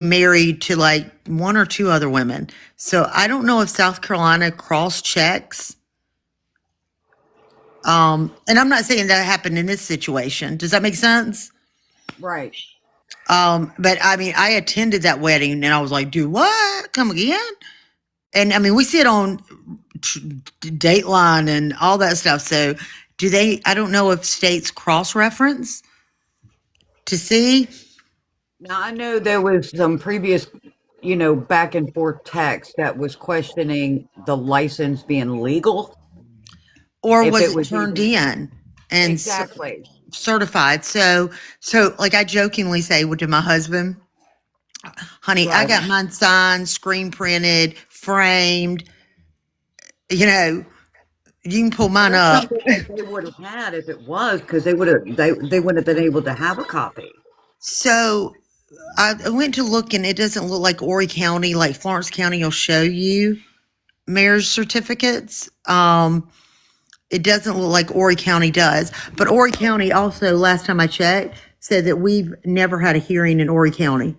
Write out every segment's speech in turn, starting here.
married to like one or two other women. So I don't know if South Carolina cross checks. And I'm not saying that happened in this situation. Does that make sense? Right. But I mean, I attended that wedding and I was like, do what? Come again? And I mean, we see it on Dateline and all that stuff. So do they, I don't know if states cross reference to see. Now, I know there was some previous, back and forth text that was questioning the license being legal. Or If was it it was turned even in and exactly. certified? So like I jokingly say to my husband, honey, I Right. got mine signed, screen printed, framed, you know, you can pull Well, mine that's up. something that they would have had if it was, because they would have been able to have a copy. So I went to look and it doesn't look like Horry County, like Florence County will show you marriage certificates. It doesn't look like Horry County does, but Horry County also, last time I checked, said that we've never had a hearing in Horry County.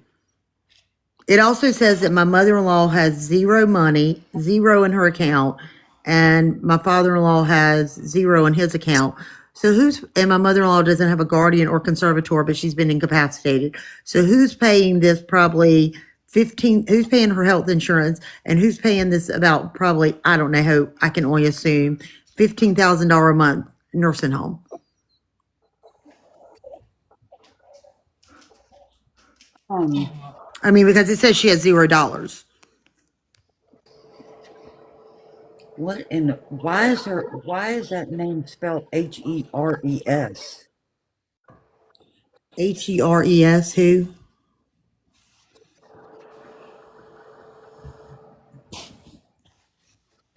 It also says that my mother-in-law has zero money, zero in her account, and my father-in-law has zero in his account. So and my mother-in-law doesn't have a guardian or conservator, but she's been incapacitated. So who's paying this probably who's paying her health insurance and who's paying this about probably, I don't know how, I can only assume $15,000 a month nursing home. I mean, because it says she has $0. What in why is that name spelled HERES? HERES, who?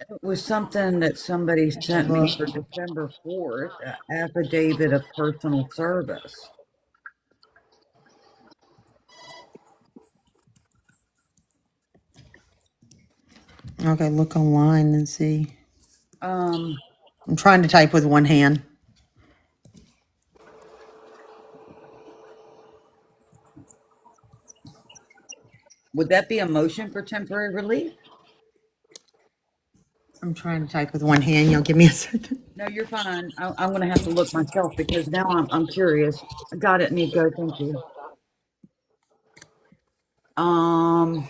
It was something that somebody sent me for December 4th, affidavit of personal service. Okay, look online and see. Um, I'm trying to type with one hand. would that be a motion for temporary relief? I'm trying to type with one hand. Y'all give me a second. No, you're fine. I'm going to have to look myself because now I'm curious. I got it, Nico. Thank you. Um,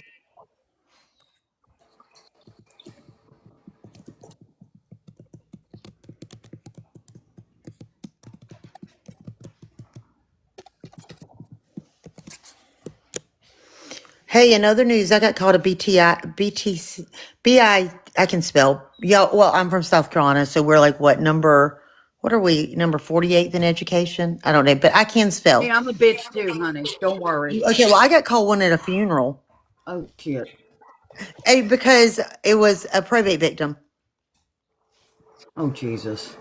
Hey, in other news, I got called a BTC, I can spell. Yeah, well, I'm from South Carolina, so we're like what are we, number 48th in education? I don't know, but I can hey, spell. I'm a bitch too, honey. Don't worry. Okay, well, I got called one at a funeral. Oh, shit. Hey, because it was a probate victim. Oh, Jesus.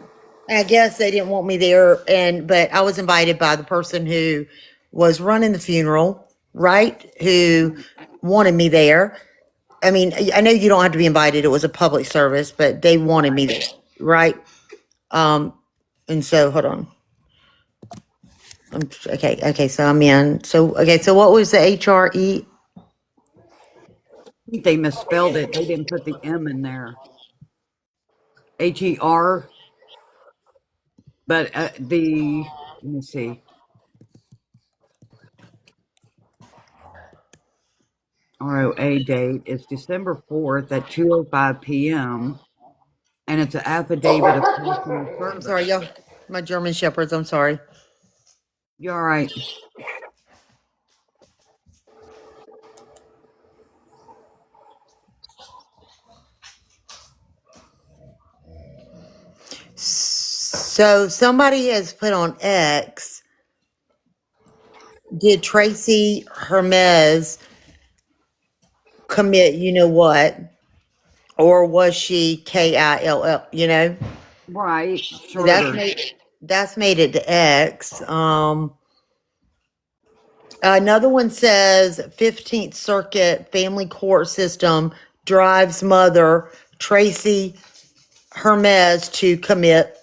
I guess they didn't want me there, but I was invited by the person who was running the funeral, right? Who wanted me there. I mean, I know you don't have to be invited. It was a public service, but they wanted me there, right? And so hold on. Okay, so I'm in. So what was the HRE? I think they misspelled it. They didn't put the M in there. HER. But let me see. ROA date is December 4th at 2:05 p.m. and it's an affidavit of personal I'm sorry, service. y'all. My German shepherds. I'm sorry. You're all right. So somebody has put on X. Did Tracy Hermes commit? You know what? Or was she KILL? You know, Right. that's Schroeder. made it to X. Another one says 15th Circuit Family Court System drives mother Tracy Hermes to commit.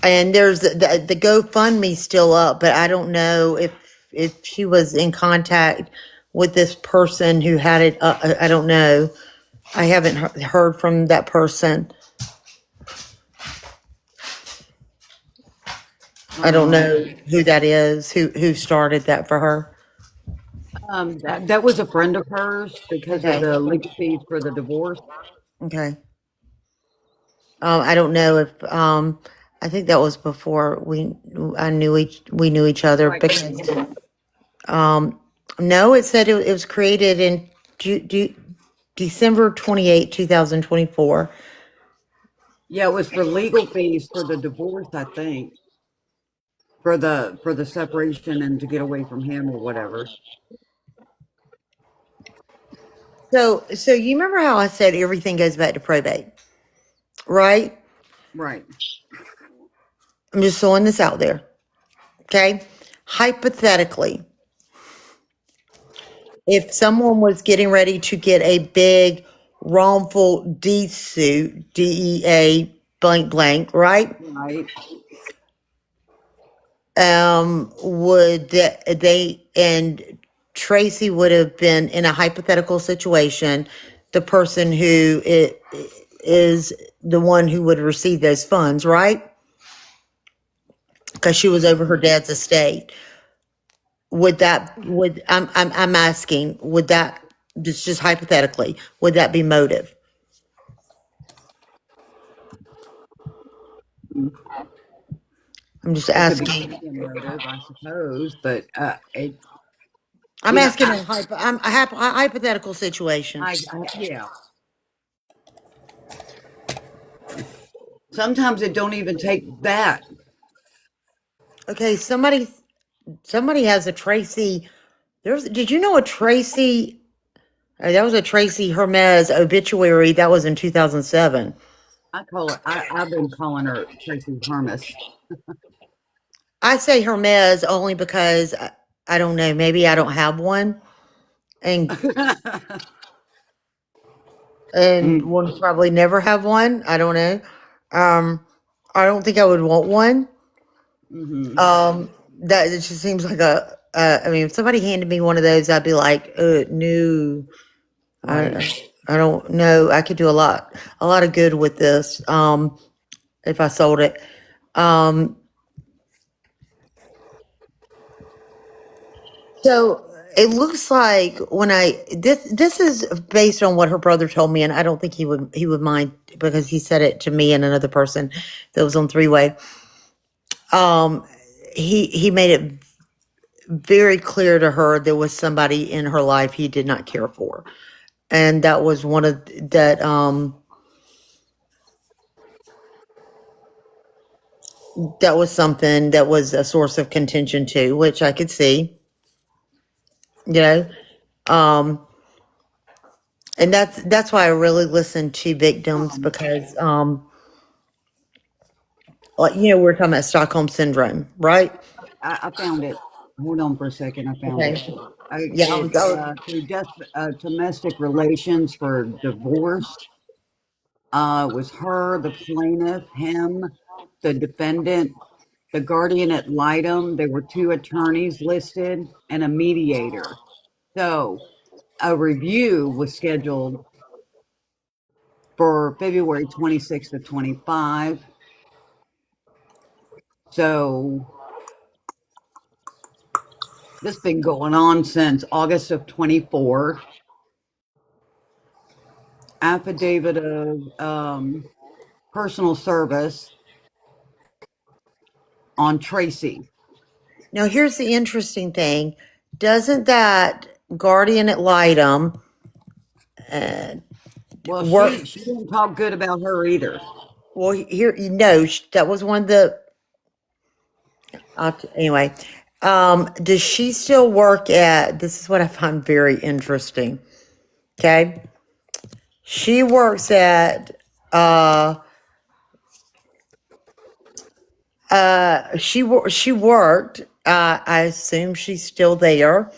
And there's the GoFundMe still up, but I don't know if she was in contact with this person who had it. I don't know. I haven't heard from that person. I don't know who that is. Who started that for her? That was a friend of hers because of Okay. the legal fees for the divorce. Okay. I don't know if I think that was before we knew each other Right. because no, it said it was created in December 28, 2024. Yeah, it was for legal fees for the divorce, I think, for the separation and to get away from him or whatever. So you remember how I said everything goes back to probate, right? Right. I'm just throwing this out there. Okay. Hypothetically, if someone was getting ready to get a big wrongful deed suit, DEA blank blank, right? Right. Would they and Tracy would have been in a hypothetical situation, the person who is the one who would receive those funds, right? Because she was over her dad's estate. Would I'm asking, would that just hypothetically, would that be motive? Mm. I'm just It could be asking. a motive, I suppose, but it, I'm you know, asking I'm a hypothetical situation. yeah. Sometimes it don't even take that. Okay, somebody has a Tracy. Did you know a Tracy? That was a Tracy Hermes obituary. That was in 2007. I call her. I've been calling her Tracy Harmis. I say Hermes only because I don't know. Maybe I don't have one, and Mm, will probably never have one. I don't know. Um, I don't think I would want one. hmm. That it just seems like a. I mean, if somebody handed me one of those, I'd be like, no. Right. I don't know. I could do a lot of good with this. If I sold it. Um, so it looks like when this is based on what her brother told me, and I don't think he would mind because he said it to me and another person that was on three-way. Um, he made it very clear to her there was somebody in her life he did not care for, and that was one of that. That was something that was a source of contention too, which I could see. You know, um, and that's why I really listen to victims Um, because like we're talking about Stockholm syndrome, right? I found it. Hold on for a second. I found it. Okay. I, Yeah, it's through domestic relations for divorce. It was her, the plaintiff, him, the defendant, the guardian ad litem. There were two attorneys listed and a mediator. So a review was scheduled for February 26th to 25. So this has been going on since August of 24. Affidavit of personal service on Tracy. now here's the interesting thing: doesn't that guardian ad litem uh, Well, work? she didn't talk good about her either. Well, here that was one of the anyway. Does she still work at? This is what I find very interesting. Okay, she works at she worked I assume she's still there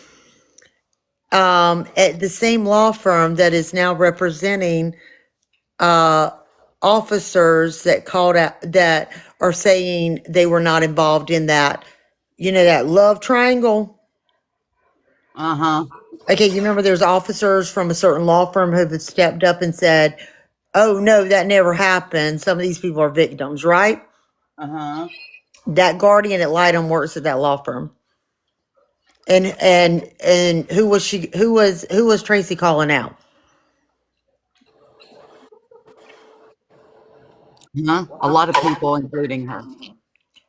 at the same law firm that is now representing uh officers that called out that are saying they were not involved in that, that love triangle. Uh-huh. Okay, you remember there's officers from a certain law firm who have stepped up and said, oh, no, that never happened. Some of these people are victims, right? Uh-huh. That guardian at Lightham works at that law firm. And who was Tracy calling out? Huh? A lot of people, including her.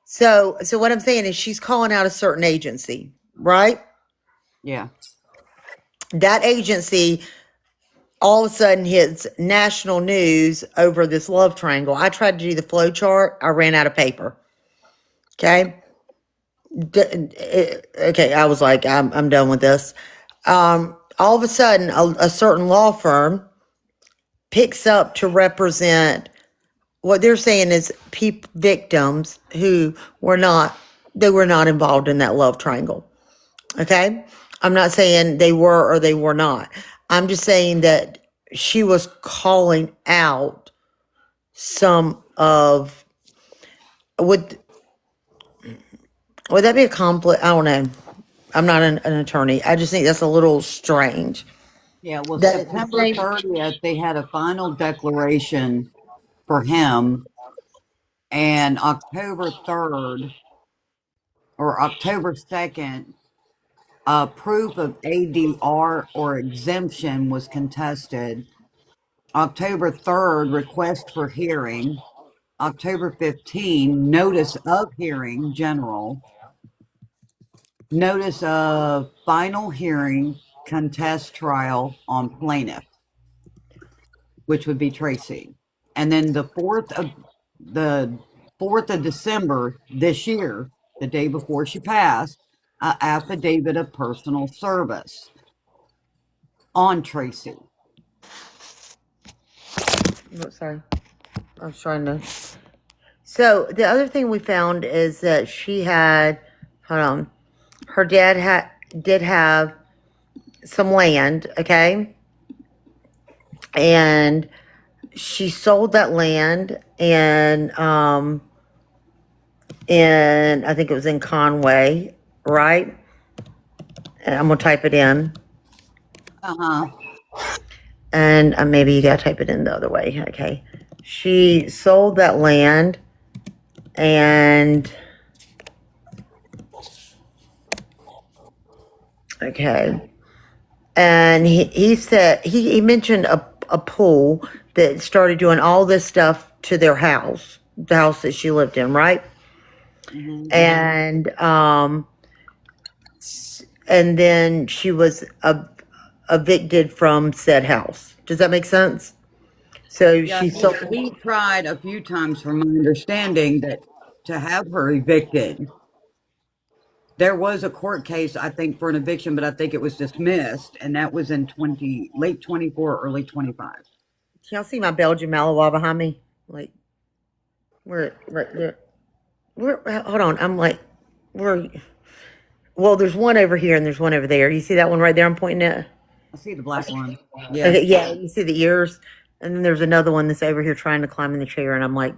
So what I'm saying is she's calling out a certain agency, right? Yeah. That agency all of a sudden hits national news over this love triangle. I tried to do the flow chart. I ran out of paper. Okay. Okay. I was like, I'm done with this. All of a sudden, a certain law firm picks up to represent what they're saying is victims who were not involved in that love triangle. Okay. I'm not saying they were or they were not. I'm just saying that she was calling out some of would would that be a conflict? I don't know. I'm not an attorney. I just think that's a little strange. Yeah, well, That it's the September same. 30th, they had a final declaration for him, and October 3rd or October 2nd, proof of ADR or exemption was contested. October 3rd, request for hearing. October 15th, notice of hearing general. Notice of final hearing, contest trial on plaintiff, which would be Tracy. And then the 4th of December this year, the day before she passed, affidavit of personal service on Tracy. Oh, sorry, I was trying to. So the other thing we found is that she had, hold on, her dad did have some land, okay, and she sold that land, and I think it was in Conway, right? And I'm gonna type it in, Uh-huh. and maybe you gotta type it in the other way, okay? She sold that land, and okay, and he said he mentioned a pool that started doing all this stuff to their house, the house that she lived in, right? Mm-hmm. And then she was evicted from said house. Does that make sense? So Yeah, she sold. he tried a few times, from my understanding, that to have her evicted. There was a court case, I think, for an eviction, but I think it was dismissed, and that was in late 24, early 25. Can y'all see my Belgian Malinois behind me? Like, where, right there. Hold on. I'm like, where? Well, there's one over here and there's one over there. You see that one right there? I'm pointing at. I see the black one. Yeah. Okay, yeah, you see the ears, and then there's another one that's over here trying to climb in the chair, and I'm like,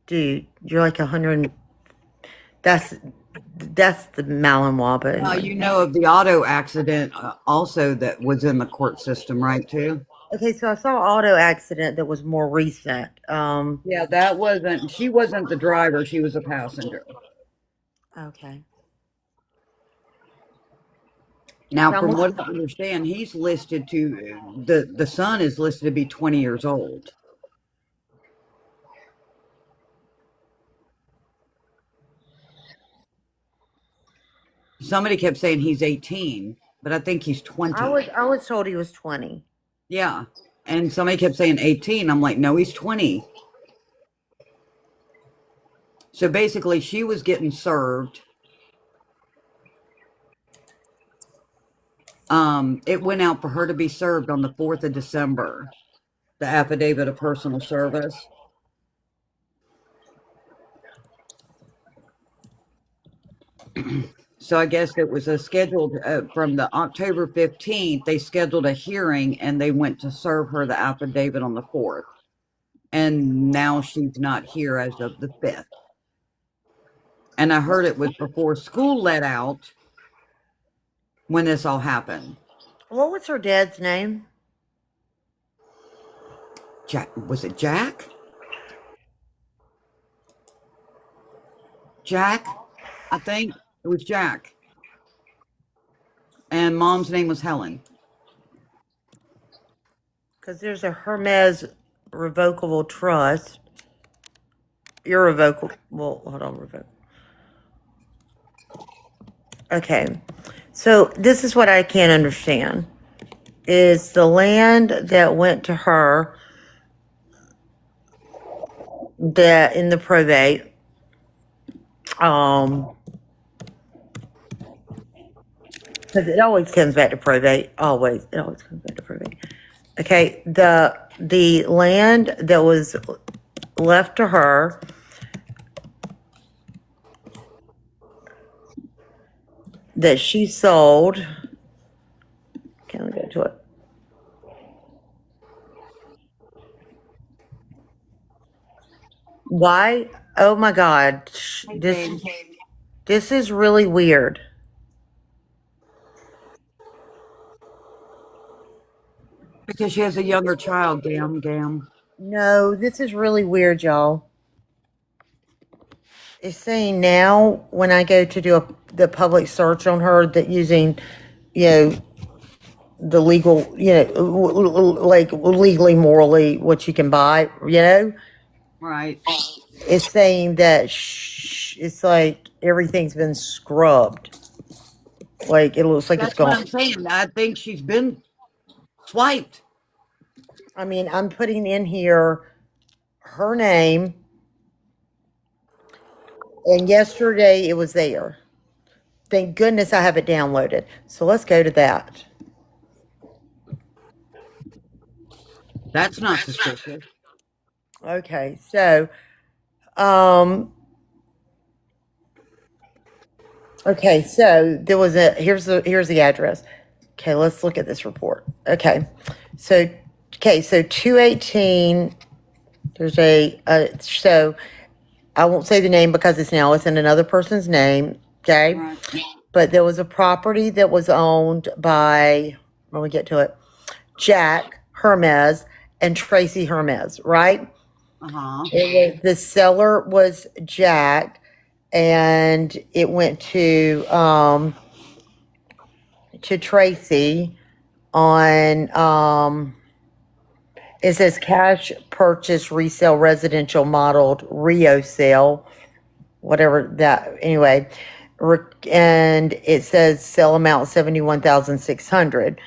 dude, you're like 100. That's that's the Malinois, but anyway. You know of the auto accident also that was in the court system, right, too? Okay, so I saw an auto accident that was more recent. Yeah, she wasn't the driver, she was a passenger. Okay. Now, So from what I understand, he's listed to, the son is listed to be 20 years old. Somebody kept saying he's 18, but I think he's 20. I was told he was 20. Yeah. And somebody kept saying 18. I'm like, no, he's 20. So basically, she was getting served. It went out for her to be served on the 4th of December, the affidavit of personal service. So I guess it was a scheduled from the October 15th, they scheduled a hearing and they went to serve her the affidavit on the 4th. And now she's not here as of the 5th. And I heard it was before school let out when this all happened. What was her dad's name? Jack, was it Jack? Jack, I think it was Jack. And mom's name was Helen. Because there's a Hermes revocable trust. Irrevocable. Hold on, revocable. Okay. So this is what I can't understand. Is the land that went to her that in the probate, because it always comes back to probate. It always comes back to probate. Okay, the land that was left to her that she sold. Can we go to it? Why? Oh my God! This is really weird. Because she has a younger child, Gam. No, this is really weird, y'all. It's saying now when I go to do the public search on her that using, you know, the legal, like legally, morally, what you can buy, Right. it's saying that it's like everything's been scrubbed. Like it looks like it's That's what gone. I'm saying. I think she's been swiped. I mean, I'm putting in here her name, and yesterday it was there. Thank goodness I have it downloaded. So let's go to that. That's not suspicious. Okay, so um okay, so there was a here's the address. Okay, let's look at this report. So 218 there's so I won't say the name because it's in another person's name, okay? Right. But there was a property that was owned by when we get to it, Jack Hermes and Tracy Hermes, right? Uh-huh. The seller was Jack, and it went to Tracy on it says cash purchase resale residential modeled Rio sale, whatever that anyway. And it says sell amount 71,600.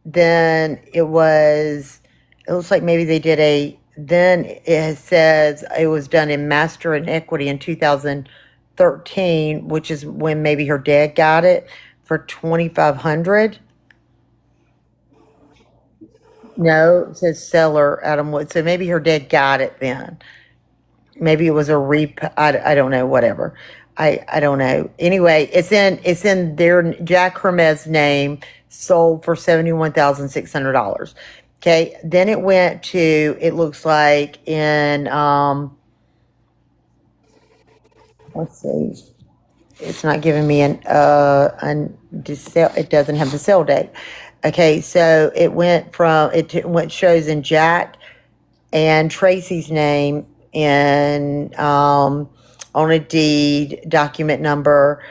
Then it looks like maybe they did then it says it was done in master and equity in 2013, which is when maybe her dad got it for 2,500. No, it says seller Adam Wood. So maybe her dad got it then. Maybe it was a I don't know, whatever. I don't know. Anyway, it's in their Jack Hermes name, sold for $71,600. Okay. Then it went to, it looks like in let's see. It's not giving me it doesn't have the sale date. Okay, so it went from shows in Jack and Tracy's name in on a deed, document number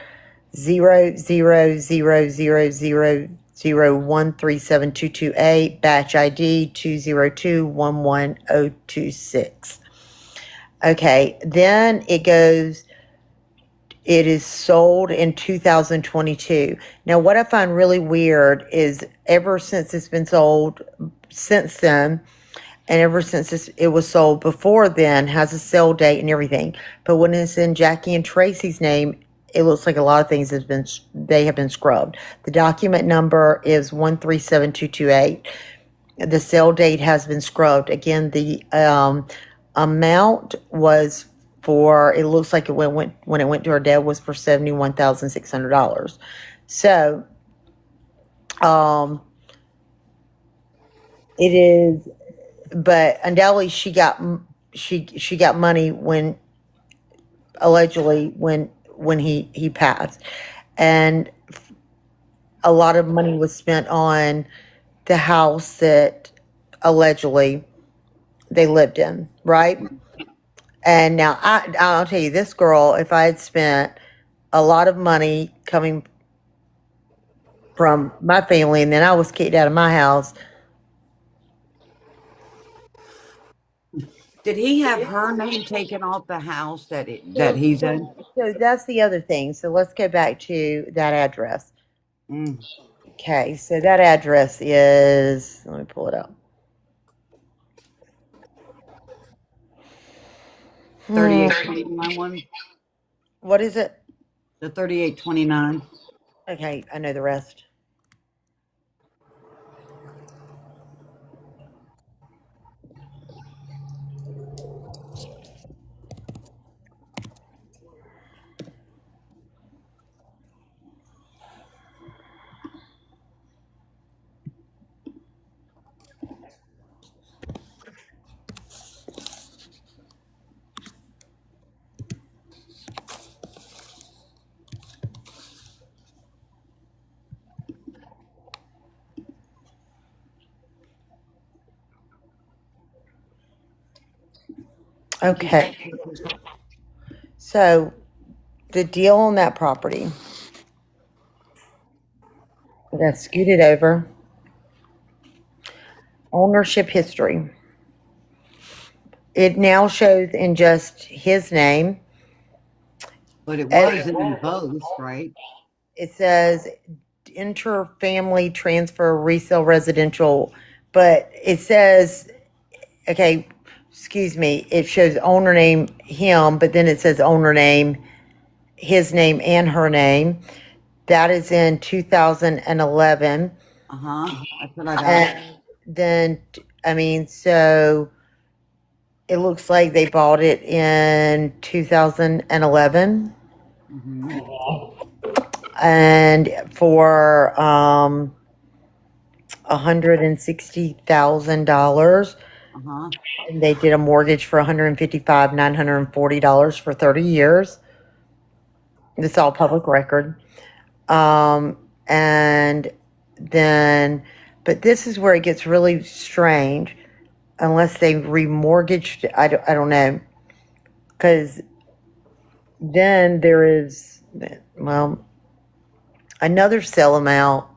0000001372228, batch ID 202110026. Okay, then it is sold in 2022. Now, what I find really weird is ever since it's been sold, since then, and ever since it was sold before then, has a sale date and everything. But when it's in Jackie and Tracy's name, it looks like a lot of things have been scrubbed. The document number is 137228. The sale date has been scrubbed. Again, the amount was for, it looks like when it went to her dad was for $71,600. So it is, but undoubtedly she got money when allegedly when he passed, and a lot of money was spent on the house that allegedly they lived in, right? And now I'll tell you, this girl, if I had spent a lot of money coming from my family and then I was kicked out of my house. Did he have her name taken off the house that he's in? So that's the other thing. So let's go back to that address. Mm. Okay, so that address is, let me pull it up. 3829 one? What is it? The 3829. Okay, I know the rest. Okay, so the deal on that property, we got scooted over. Ownership history. It now shows in just his name. But it was in both, right? It says inter-family transfer resale residential, but it says, okay, excuse me, it shows owner name him, but then it says owner name, his name and her name. That is in 2011. That's what I got. And then, I mean, so it looks like they bought it in 2011. Mm-hmm. And for $160,000. And they did a mortgage for $155,940 for 30 years. It's all public record. And then, but this is where it gets really strange, unless they remortgaged. I don't know, because then there is, well, another sell amount.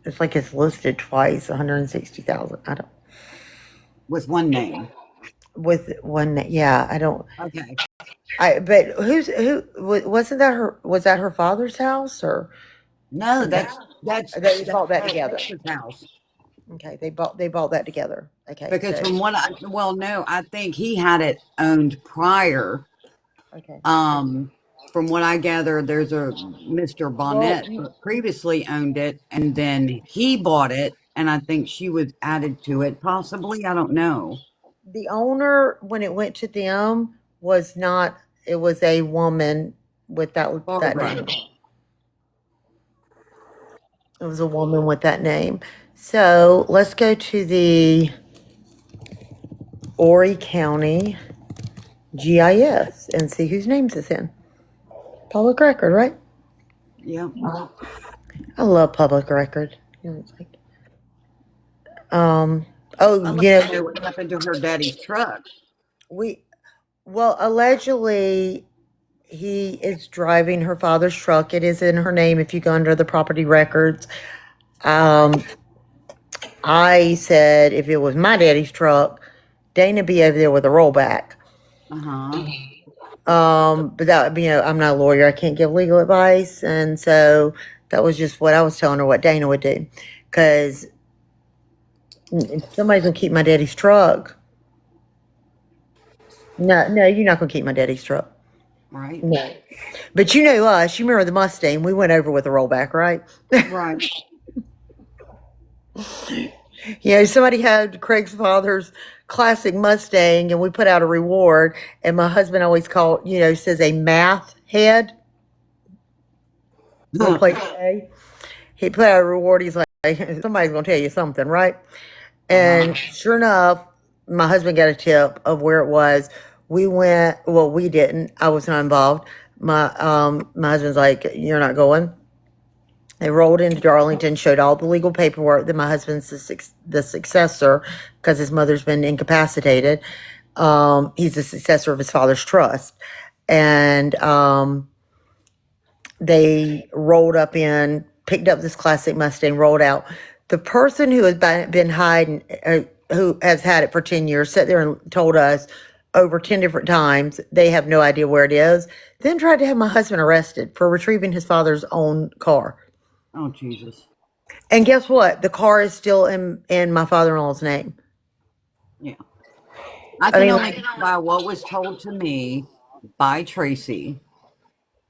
It's like it's listed twice, 160,000. I don't. With one name. With one, yeah, I don't. Okay. But who wasn't that her? Was that her father's house or? No, that's They bought that together. his house. Okay, they bought that together. Okay, Because so from what I think he had it owned prior. okay. From what I gather, there's a Mr. Well, Bonnet that previously owned it, and then he bought it, and I think she was added to it, possibly. I don't know. the owner when it went to them was not. It was a woman with that Barbara. name. It was a woman with that name. So let's go to the Horry County GIS and see whose names it's in. Public record, right? Yeah. I love public record. You know, it's like, I'd oh, like you to know know, what happened to her daddy's truck. well, allegedly, he is driving her father's truck. It is in her name if you go under the property records. I said if it was my daddy's truck, Dana be over there with a rollback. But that, I'm not a lawyer. I can't give legal advice. And so that was just what I was telling her what Dana would do. Because somebody's going to keep my daddy's truck. No, you're not going to keep my daddy's truck. Right. No. But you know us. You remember the Mustang? We went over with a rollback, right? Right. Somebody had Craig's father's classic Mustang, and we put out a reward. And my husband always says a math head. We'll play today. He put out a reward. He's like, somebody's going to tell you something, right? And sure enough, my husband got a tip of where it was. We went. Well, we didn't. I was not involved. My husband's like, "You're not going." They rolled into Darlington, showed all the legal paperwork that my husband's the successor because his mother's been incapacitated. He's the successor of his father's trust, and they rolled up in, picked up this classic Mustang, rolled out. The person who has been hiding, who has had it for 10 years, sat there and told us over 10 different times they have no idea where it is. Then tried to have my husband arrested for retrieving his father's own car. Oh, Jesus. And guess what? The car is still in my father-in-law's name. Yeah. I I can mean, only like, go by what was told to me by Tracy.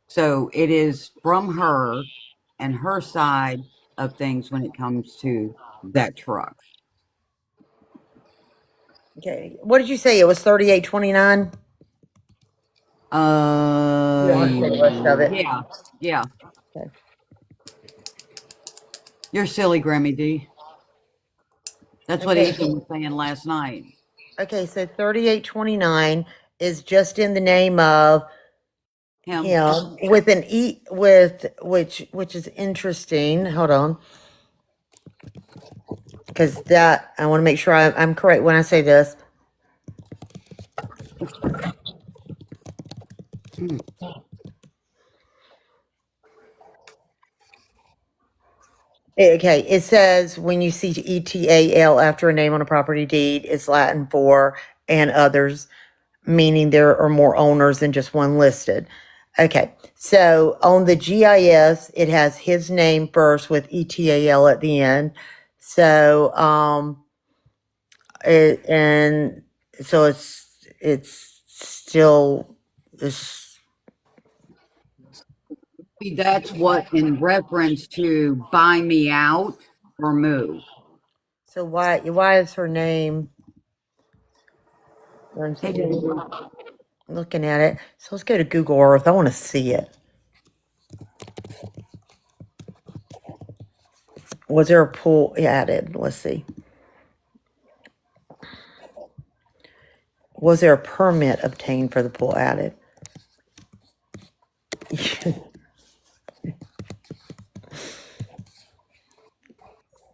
So it is from her and her side of things when it comes to that truck. okay. What did you say? It was 3829? You don't have to say the rest of it. Yeah, yeah. Okay. You're silly, Grammy D. That's what Okay. Ethan was saying last night. Okay, so 3829 is just in the name of Him. him with an E with which is interesting. Hold on. Because that I want to make sure I'm correct when I say this. Okay, it says when you see ETAL after a name on a property deed, it's Latin for and others, meaning there are more owners than just one listed. Okay, so on the GIS, it has his name first with ETAL at the end. So, and so it's still, it's, That's what in reference to buy me out or move. so why is her name? I'm Hey, sitting Debbie. looking at it. So let's go to Google Earth. I want to see it. Was there a pool added? Let's see. Was there a permit obtained for the pool added?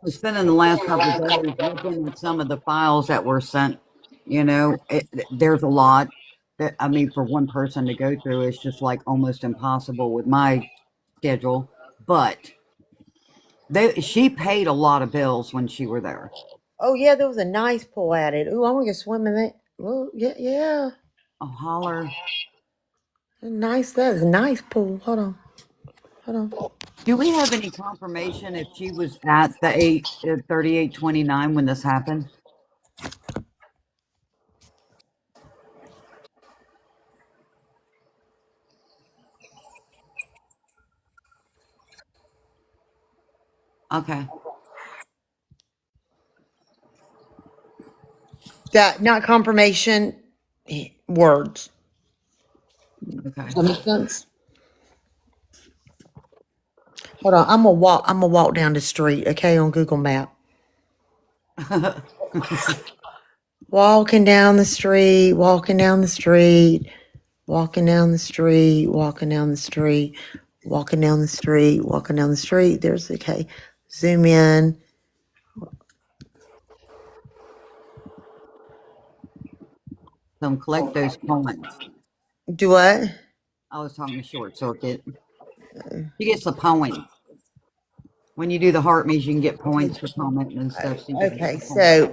I was spending the last couple of days looking at some of the files that were sent. There's a lot that, I mean, for one person to go through, it's just like almost impossible with my schedule. But she paid a lot of bills when she were there. Oh yeah, there was a nice pool added. Ooh, I want to go swim in it. Oh yeah, yeah. Oh, holler. Nice. That is a nice pool. Hold on. Do we have any confirmation if she was at the 3829 when this happened? Okay. That not confirmation. Words. Okay. Does that make sense? Hold on. I'm gonna walk. I'm gonna walk down the street. Okay, on Google Map. Walking down the street. Walking down the street. Walking down the street. Walking down the street. Walking down the street. Walking down the street. There's okay. Zoom in. Some collect those points. Do what? I was talking to Short Circuit. She gets the points. When you do the heart means you can get points for commenting and stuff. She gets Okay, the points.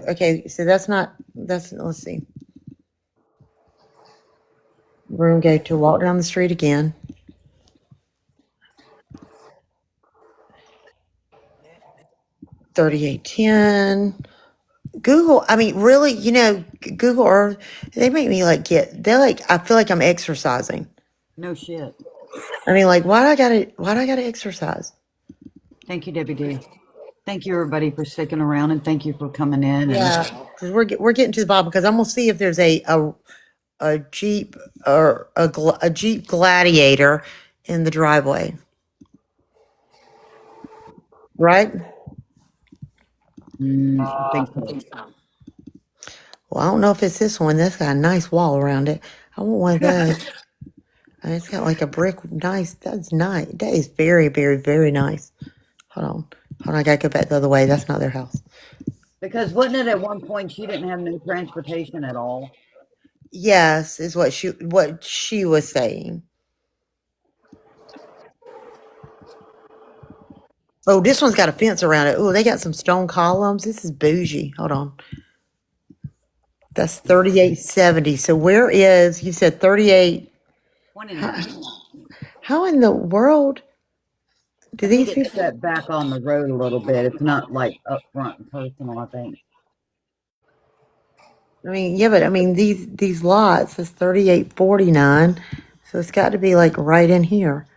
so that's not that's let's see. We're gonna go to walk down the street again. 3810. Google, I mean, really, Google Earth, they make me like I feel like I'm exercising. No shit. I mean, like, why do I gotta exercise? Thank you, Debbie D. Thank you, everybody, for sticking around, and thank you for coming in. And Yeah, because we're getting to the bottom because I'm gonna see if there's a Jeep or a Jeep Gladiator in the driveway, right? I think so. Well, I don't know if it's this one. That's got a nice wall around it. I want one of those. And it's got like a brick. Nice. That's nice. That is very, very, very nice. Hold on. Hold on. I gotta go back the other way. That's not their house. Because wasn't it at one point she didn't have no transportation at all? Yes, is what she was saying. Oh, this one's got a fence around it. Oh, they got some stone columns. This is bougie. Hold on. That's 3870. So where is, you said 38? 29. How in the world do I think these it's people? set back on the road a little bit. It's not like up front and personal, I think. I mean, yeah, but I mean these lots is 3849. So it's got to be like right in here.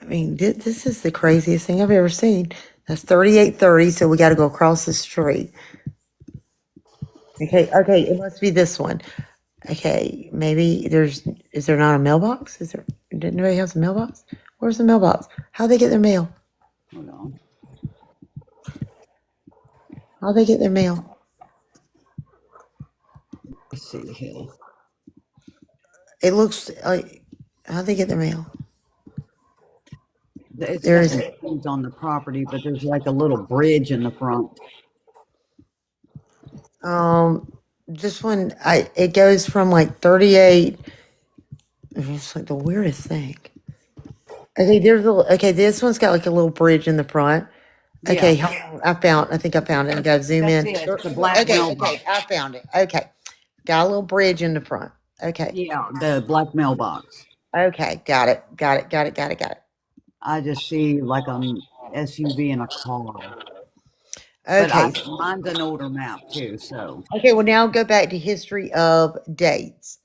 I mean, this is the craziest thing I've ever seen. That's 3830, so we got to go across the street. Okay, it must be this one. Okay, maybe is there not a mailbox? Did anybody have a mailbox? Where's the mailbox? How'd they get their mail? Hold on. How'd they get their mail? Let's see here. It looks like, how'd they get their mail? It's got There's, some trees on the property, but there's like a little bridge in the front. this one, it goes from like 38. It's like the weirdest thing. Okay, this one's got like a little bridge in the front. Yeah, Okay, hold on, I think I found it. I gotta zoom that's in. it. It's the black Okay, mailbox. I found it. Okay, got a little bridge in the front. Okay, Yeah, the black mailbox. okay, got it. I just see like a SUV and a car. But Okay, mine's an older map too, so okay, well now go back to history of dates.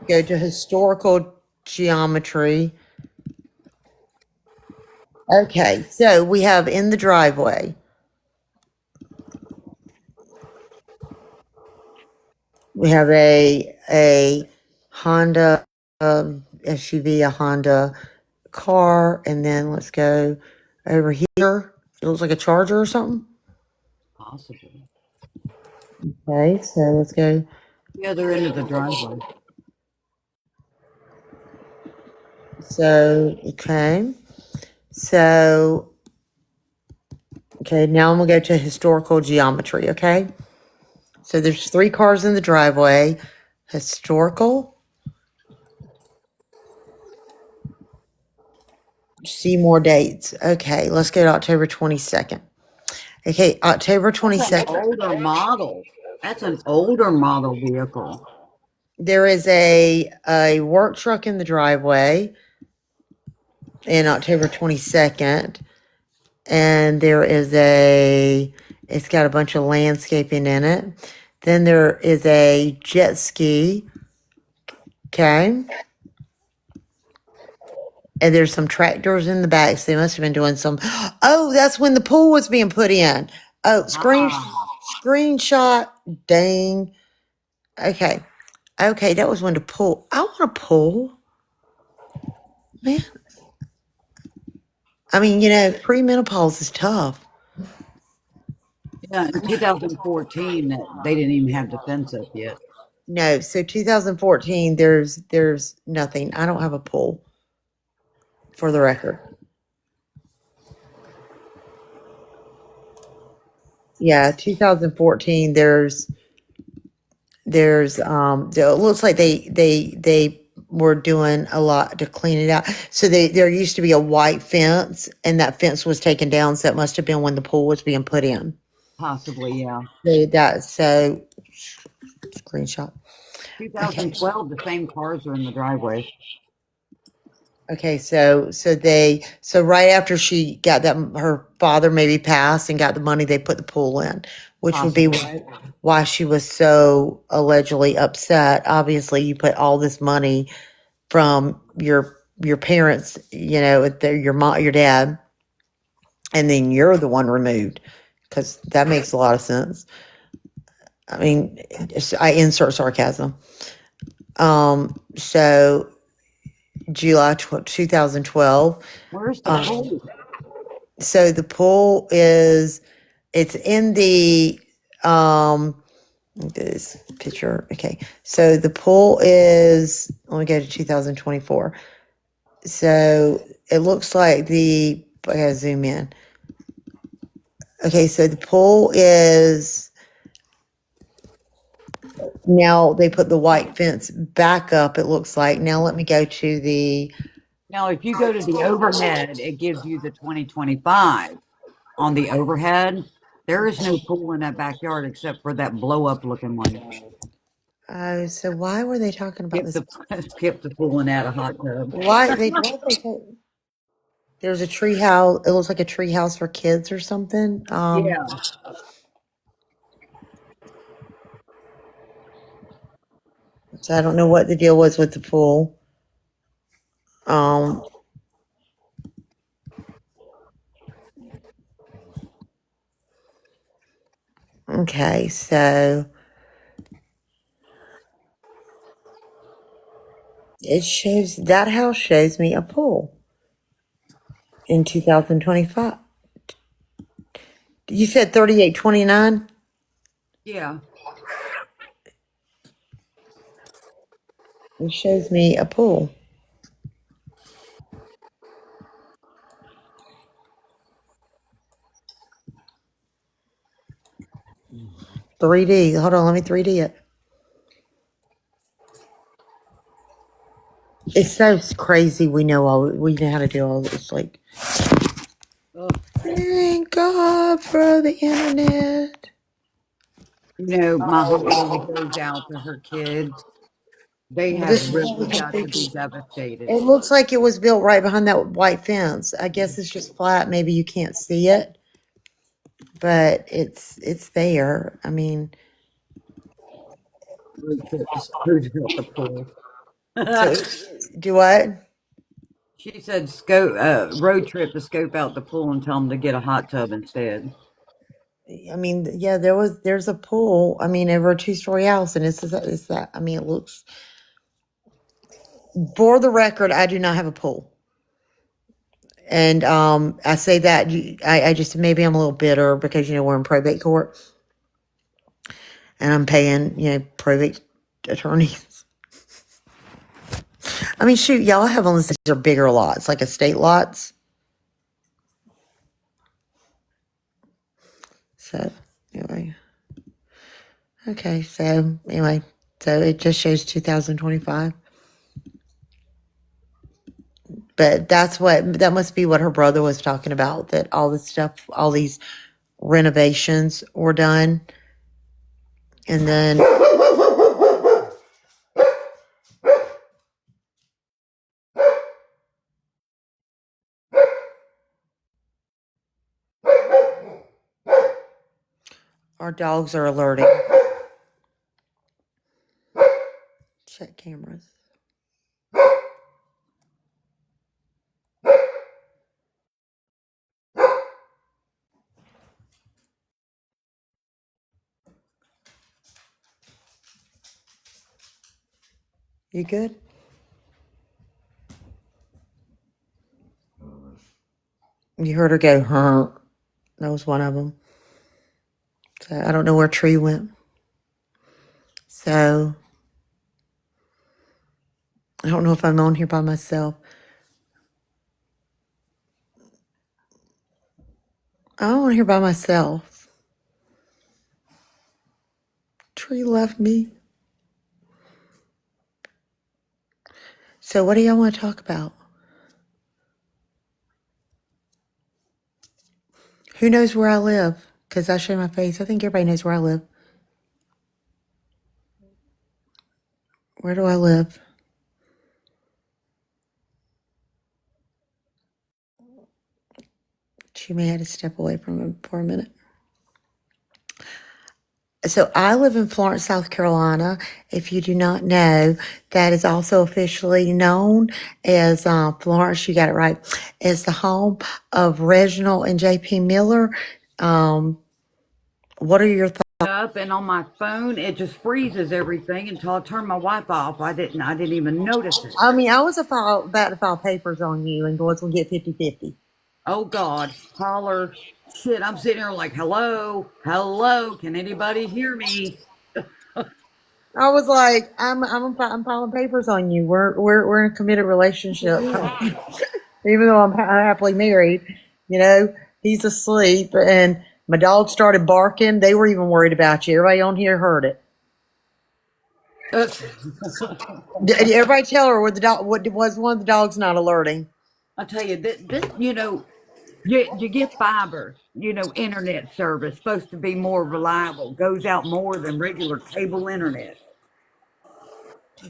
Go to historical geometry. Okay, so we have in the driveway, we have a Honda SUV, a Honda car, and then let's go over here. It looks like a Charger or something. possibly. Okay, so let's go. The other end of the driveway. So okay, so okay. Now I'm gonna go to historical geometry. Okay, so there's 3 cars in the driveway. Historical. See more dates. Okay, let's go to October 22nd. Okay, October That's an 22nd. older model. That's an older model vehicle. There is a work truck in the driveway in October 22nd, and there is it's got a bunch of landscaping in it. Then there is a jet ski. Okay. And there's some tractors in the back. So they must have been doing some. Oh, that's when the pool was being put in. Oh, Ah, screenshot. Dang. Okay. Okay, that was when the pool. I want a pool. Man. I mean, premenopause is tough. yeah, in 2014, they didn't even have the fence up yet. No, so 2014, there's nothing. I don't have a pool, for the record. Yeah, 2014, it looks like they were doing a lot to clean it out. So there used to be a white fence, and that fence was taken down, so it must have been when the pool was being put in. Possibly, yeah. So screenshot. Okay. 2012, the same cars are in the driveway. Okay, so right after she got that, her father maybe passed and got the money, they put the pool in, which would be Possibly. why she was so allegedly upset. Obviously, you put all this money from your parents, your mom, your dad, and then you're the one removed, because that makes a lot of sense. I mean, I insert sarcasm. So July 2012. Where's the Um, pool? So the pool is, it's in the, this picture. Okay. So the pool is, let me go to 2024. So it looks like I gotta zoom in. Okay. So the pool is, now they put the white fence back up, it looks like. Now let me go to the, Now, if you go to the overhead, it gives you the 2025. On the overhead, there is no pool in that backyard except for that blow up looking one. so why were they talking about this? Skip the pool and add a hot tub. There's a tree house. It looks like a tree house for kids or something. Yeah. So I don't know what the deal was with the pool. Um, okay, so it shows, that house shows me a pool in 2025. You said 3829? Yeah. It shows me a pool. 3D. Hold on, let me 3D it. It's so crazy. We know how to do all this. Like, Oh. thank God for the internet. You know, my heart goes out to her kids. They Well, have this is what we really can got to fix. be devastated. It looks like it was built right behind that white fence. I guess it's just flat. Maybe you can't see it, but it's there. I mean, Road trip to scoot out the pool. so do what? She said, road trip to scope out the pool and tell them to get a hot tub instead. I mean, yeah, there's a pool. I mean, over a 2-story house, and it's that. I mean, it looks. For the record, I do not have a pool, and I say that I just, maybe I'm a little bitter because we're in probate court, and I'm paying probate attorneys. I mean, shoot, y'all have on these are bigger lots, like estate lots. So anyway, okay. So anyway, so it just shows 2025. But that must be what her brother was talking about. That all this stuff, all these renovations were done, and then our dogs are alerting. Check cameras. You good? You heard her go, huh? That was one of them. So I don't know where Tree went. So I don't know if I'm on here by myself. I'm on here by myself. Tree left me. So what do y'all want to talk about? Who knows where I live? Because I show my face. I think everybody knows where I live. Where do I live? She may have to step away from him for a minute. So I live in Florence, South Carolina. If you do not know, that is also officially known as Florence. You got it right. As the home of Reginald and J.P. Miller. What are your thoughts? Up and on my phone, it just freezes everything until I turn my Wi-Fi off. I didn't even notice it. I mean, I was about to file papers on you and going to get 50-50. Oh God, holler. Shit, I'm sitting here like, hello, hello, can anybody hear me? I was like, I'm filing papers on you. We're in a committed relationship, even though I'm happily married. You know, he's asleep, and my dog started barking. They were even worried about you. Everybody on here heard it. Did everybody tell her what the dog? What was one of the dogs not alerting? I tell you, you get fiber, internet service supposed to be more reliable, goes out more than regular cable internet.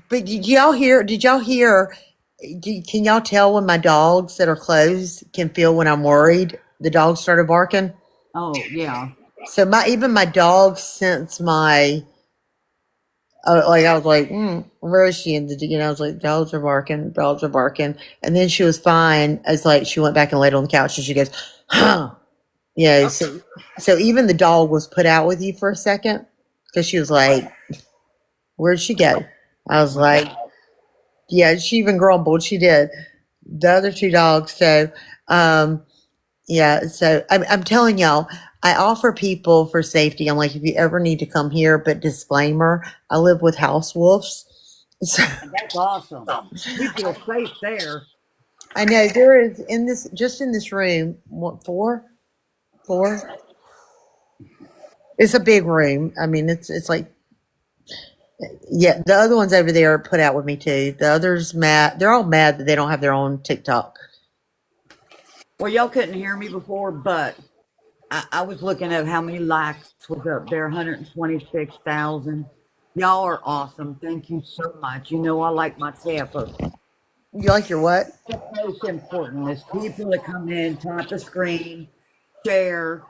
But did y'all hear? Did y'all hear? Can y'all tell when my dogs that are closed can feel when I'm worried? The dogs started barking. Oh yeah. So even my dog sense my like I was like, where is she? And I was like, dogs are barking, and then she was fine. It's like she went back and laid on the couch, and she goes, huh, yeah. So even the dog was put out with you for a second because she was like, where'd she go? I was like, yeah. She even grumbled. She did. The other two dogs. So, um, yeah. So I'm telling y'all, I offer people for safety. I'm like, if you ever need to come here, but disclaimer, I live with house wolves. So That's awesome. You feel safe there. I know there is just in this room, what, four? It's a big room. I mean, it's like, yeah, the other ones over there are put out with me too. The others mad. They're all mad that they don't have their own TikTok. Well, y'all couldn't hear me before, but I was looking at how many likes was up there, 126,000. Y'all are awesome. Thank you so much. I like my tapas. You like your what? What's most important is people that come in, tap the screen, share,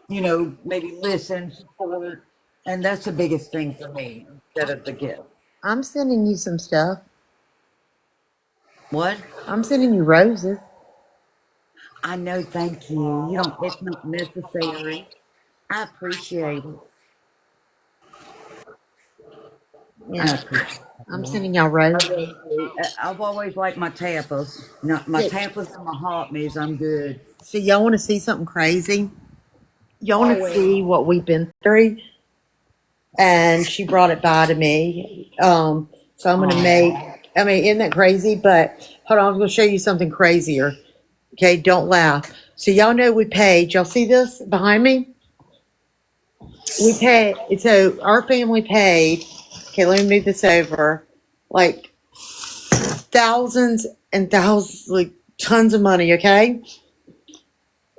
maybe listen, support. And that's the biggest thing for me instead of the gift. I'm sending you some stuff. What? I'm sending you roses. I know, thank you. It's not necessary. I appreciate it. I Yeah, appreciate I'm it. sending y'all I roses. really do. I've always liked my tapas. My Yeah. tapas and my hot meals, I'm good. So y'all want to see something crazy? Y'all want to Always. see what we've been through? And she brought it by to me. So I'm going to make. Oh, I mean, isn't that crazy? But hold on, I'm going to show you something crazier. Okay, don't laugh. So y'all know we paid. Y'all see this behind me? We paid. So our family paid. Okay, let me move this over. Like thousands and thousands, like tons of money. Okay.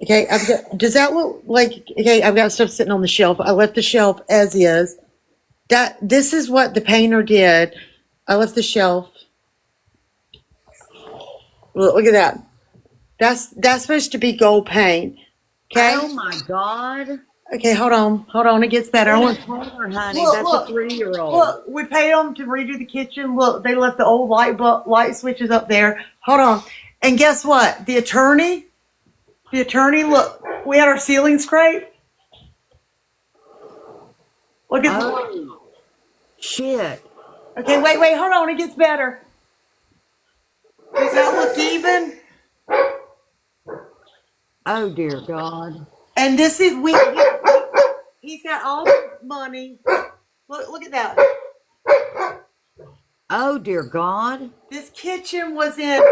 Okay, does that look like, okay, I've got stuff sitting on the shelf. I left the shelf as is. This is what the painter did. I left the shelf. Look at that. That's supposed to be gold paint. Okay? oh my God. Okay, hold on. Hold on. It gets better. I Even want, taller, honey. look, That's a look, 3-year-old. look. We paid them to redo the kitchen. Look, they left the old light switches up there. Hold on. And guess what? The attorney, look, we had our ceiling scraped. Look at, Oh, shit. okay, wait, hold on. It gets better. Does that look even? Oh, dear God. And this is he's got all the money. Look at that. Oh, dear God. This kitchen was in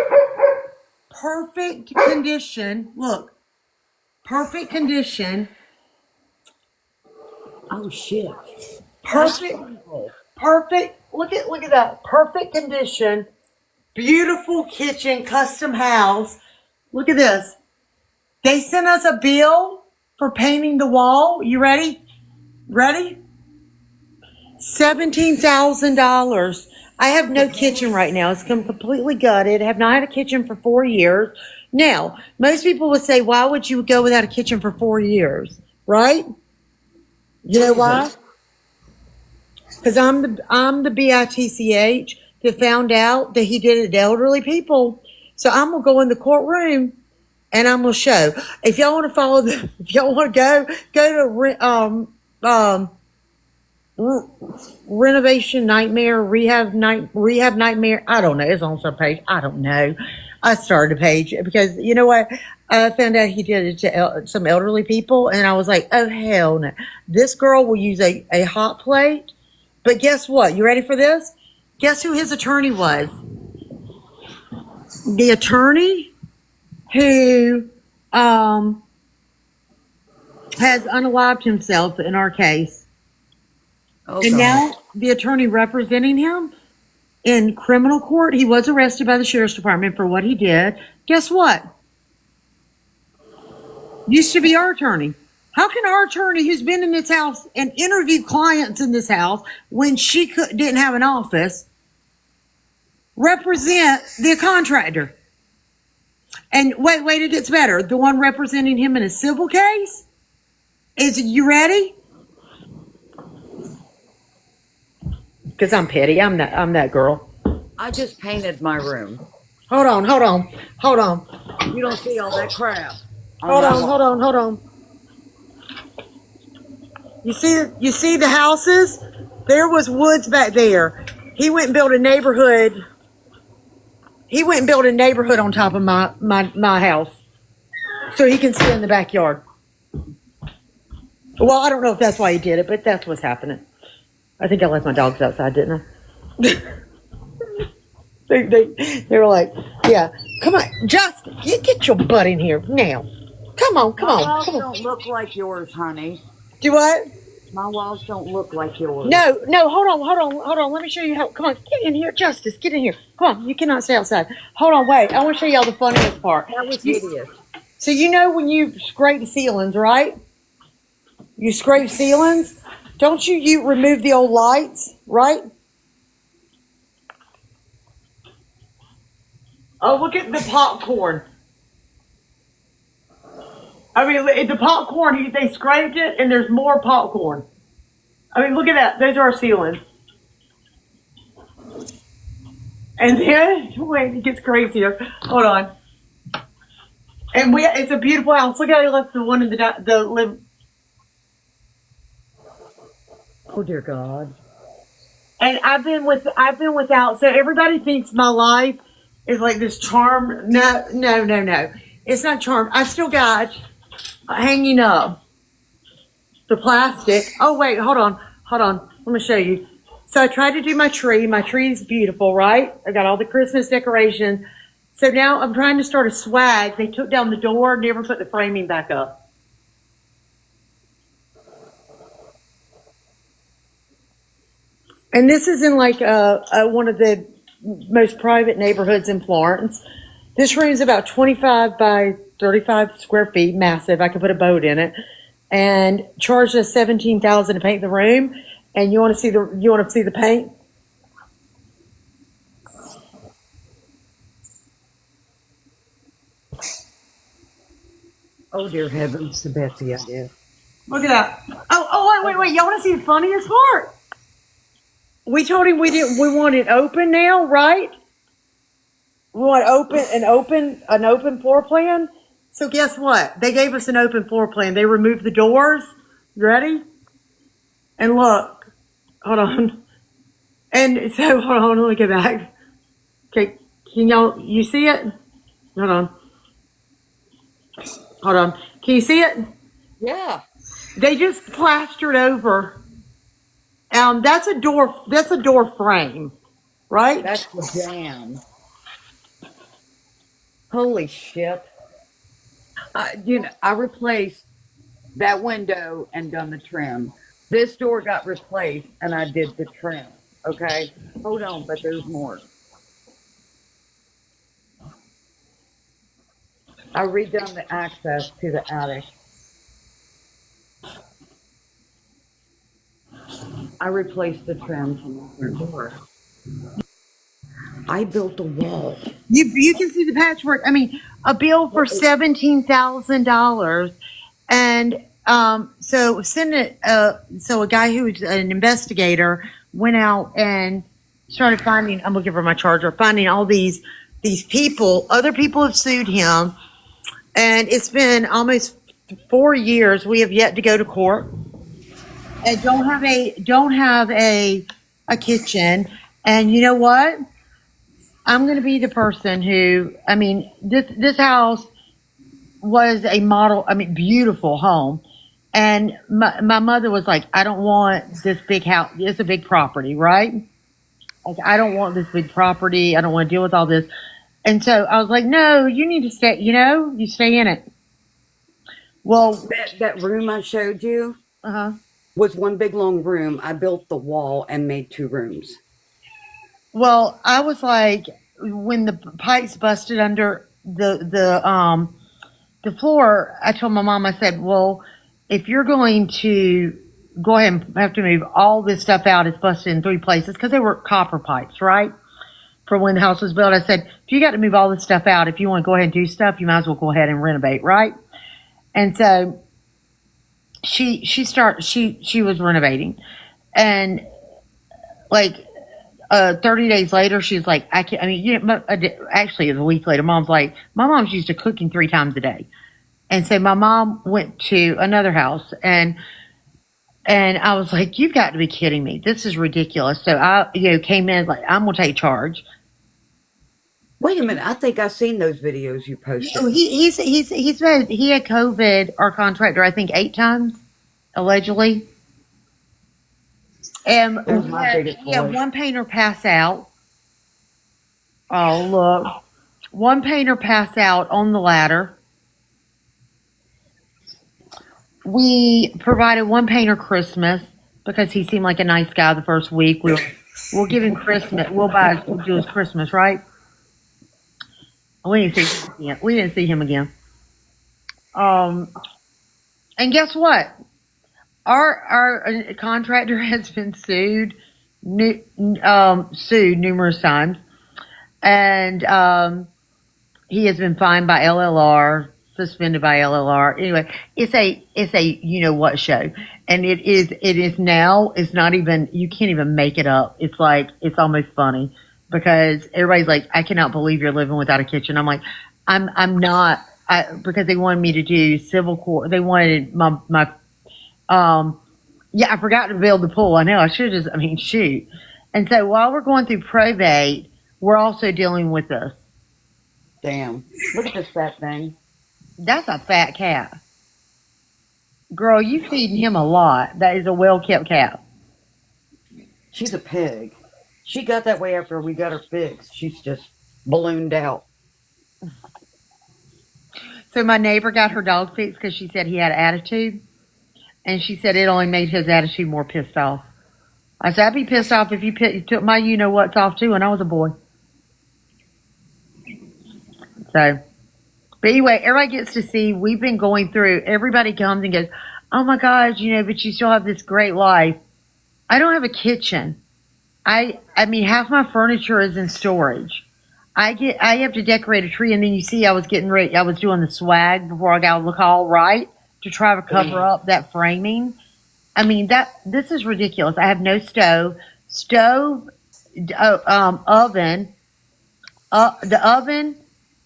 perfect condition. Look, perfect condition. Oh, shit. That's Perfect, terrible. perfect. Look at that. Perfect condition. Beautiful kitchen, custom house. Look at this. They sent us a bill for painting the wall. You ready? Ready? $17,000. I have no kitchen right now. It's completely gutted. I have not had a kitchen for 4 years. Now, most people would say, why would you go without a kitchen for 4 years? Right? You know why? Jesus. Because I'm the bitch that found out that he did it to elderly people. So I'm gonna go in the courtroom and I'm gonna show. If y'all want to follow the, if y'all want to go to renovation nightmare, rehab nightmare. I don't know. It's on some page. I don't know. I started a page because you know what? I found out he did it to some elderly people, and I was like, oh, hell no. This girl will use a hot plate. But guess what? You ready for this? Guess who his attorney was? The attorney who has unalived himself in our case. Oh And God. now the attorney representing him in criminal court, he was arrested by the sheriff's department for what he did. Guess what? Used to be our attorney. How can our attorney, who's been in this house and interviewed clients in this house when she didn't have an office, represent the contractor? And wait, it gets better. The one representing him in a civil case is, you ready? Because I'm petty. I'm that girl. I just painted my room. Hold on. You don't see all that crap. Hold on. You see the houses? There was woods back there. He went and built a neighborhood. On top of my house, so he can sit in the backyard. Well, I don't know if that's why he did it, but that's what's happening. I think I left my dogs outside, didn't I? they were like, yeah, come on, Justin, get your butt in here now. Come on. My walls don't look like yours, honey. Do what? My walls don't look like yours. No, hold on. Let me show you how. Come on, get in here, Justice. Get in here. Come on, you cannot stay outside. Hold on, wait. I want to show y'all the funniest part. That was hideous. So you know when you scrape ceilings, right? You scrape ceilings. Don't you remove the old lights, right? Oh, look at the popcorn. I mean, the popcorn, they scraped it, and there's more popcorn. I mean, look at that. Those are our ceilings. And then, wait, it gets crazier. Hold on. And it's a beautiful house. Look how they left the one in the live. Oh dear God. And I've been without. So everybody thinks my life is like this charm. No. It's not charm. I still got hanging up the plastic. Oh wait, hold on. Let me show you. So I tried to do my tree. My tree is beautiful, right? I got all the Christmas decorations. So now I'm trying to start a swag. They took down the door, never put the framing back up. And this is in like one of the most private neighborhoods in Florence. This room is about 25 by 35 square feet, massive. I could put a boat in it, and charged us $17,000 to paint the room. And you want to see the paint? Oh dear heavens to Betsy, I guess. Look at that. Oh, wait. Y'all want to see the funniest part? We told him we want it open now, right? We want an open floor plan. So guess what? They gave us an open floor plan. They removed the doors. You ready? And look, hold on. And so hold on, let me get back. Okay, you see it? Hold on. Can you see it? Yeah. They just plastered over. That's a door frame, right? That's the jam. Holy shit. I replaced that window and done the trim. This door got replaced and I did the trim. Okay? Hold on, but there's more. I redone the access to the attic. I replaced the trim from the front door. I built a wall. You can see the patchwork. I mean, a bill for $17,000, and so so a guy who's an investigator went out and started finding. I'm looking for my charger. Finding all these people. Other people have sued him, and it's been almost 4 years. We have yet to go to court. And don't have a kitchen. And you know what? I'm going to be the person who, I mean, this house was a model, I mean, beautiful home. And my mother was like, I don't want this big house. It's a big property, right? Like, I don't want this big property. I don't want to deal with all this. And so I was like, no, you need to stay, you stay in it. Well, That room I showed you uh-huh. was one big long room. I built the wall and made 2 rooms. Well, I was like, when the pipes busted under the floor, I told my mom, I said, well, if you're going to go ahead and have to move all this stuff out, it's busted in 3 places because they were copper pipes, right? For when the house was built, I said, if you got to move all this stuff out, if you want to go ahead and do stuff, you might as well go ahead and renovate, right? And so she was renovating, and like 30 days later, she's like, I can't, I mean, actually, a week later, mom's like, my mom's used to cooking 3 times a day. And so my mom went to another house, and I was like, you've got to be kidding me. This is ridiculous. So I, came in like, I'm going to take charge. Wait a minute. I think I've seen those videos you No, posted. he had COVID, our contractor, I think 8 times, allegedly. And There's my biggest he had boy. one painter pass out. Oh, look. One painter pass out on the ladder. We provided one painter Christmas because he seemed like a nice guy the first week. We'll give him Christmas. We'll do his Christmas, right? We didn't see him again. We didn't see him again. Um, and guess what? Our contractor has been sued numerous times, and he has been fined by LLR, suspended by LLR. Anyway, it's a what show, and it is now. It's not even, you can't even make it up. It's like, it's almost funny because everybody's like, I cannot believe you're living without a kitchen. I'm like, I'm not. Because they wanted me to do civil court. They wanted my yeah, I forgot to build the pool. I know I should just. I mean, shoot. And so while we're going through probate, we're also dealing with this. Damn. Look at this fat thing. That's a fat cat. Girl, you feeding him a lot. That is a well kept cat. She's a pig. She got that way after we got her fixed. She's just ballooned out. So my neighbor got her dog fixed because she said he had attitude. And she said it only made his attitude more pissed off. I said, I'd be pissed off if you took my what's off too when I was a boy. So, but anyway, everybody gets to see, we've been going through, everybody comes and goes, oh my gosh, but you still have this great life. I don't have a kitchen. I mean, half my furniture is in storage. I have to decorate a tree, and then you see I was getting ready, I was doing the swag before I got the call, right? To try to cover up that framing. I mean, this is ridiculous. I have no stove, oven, the oven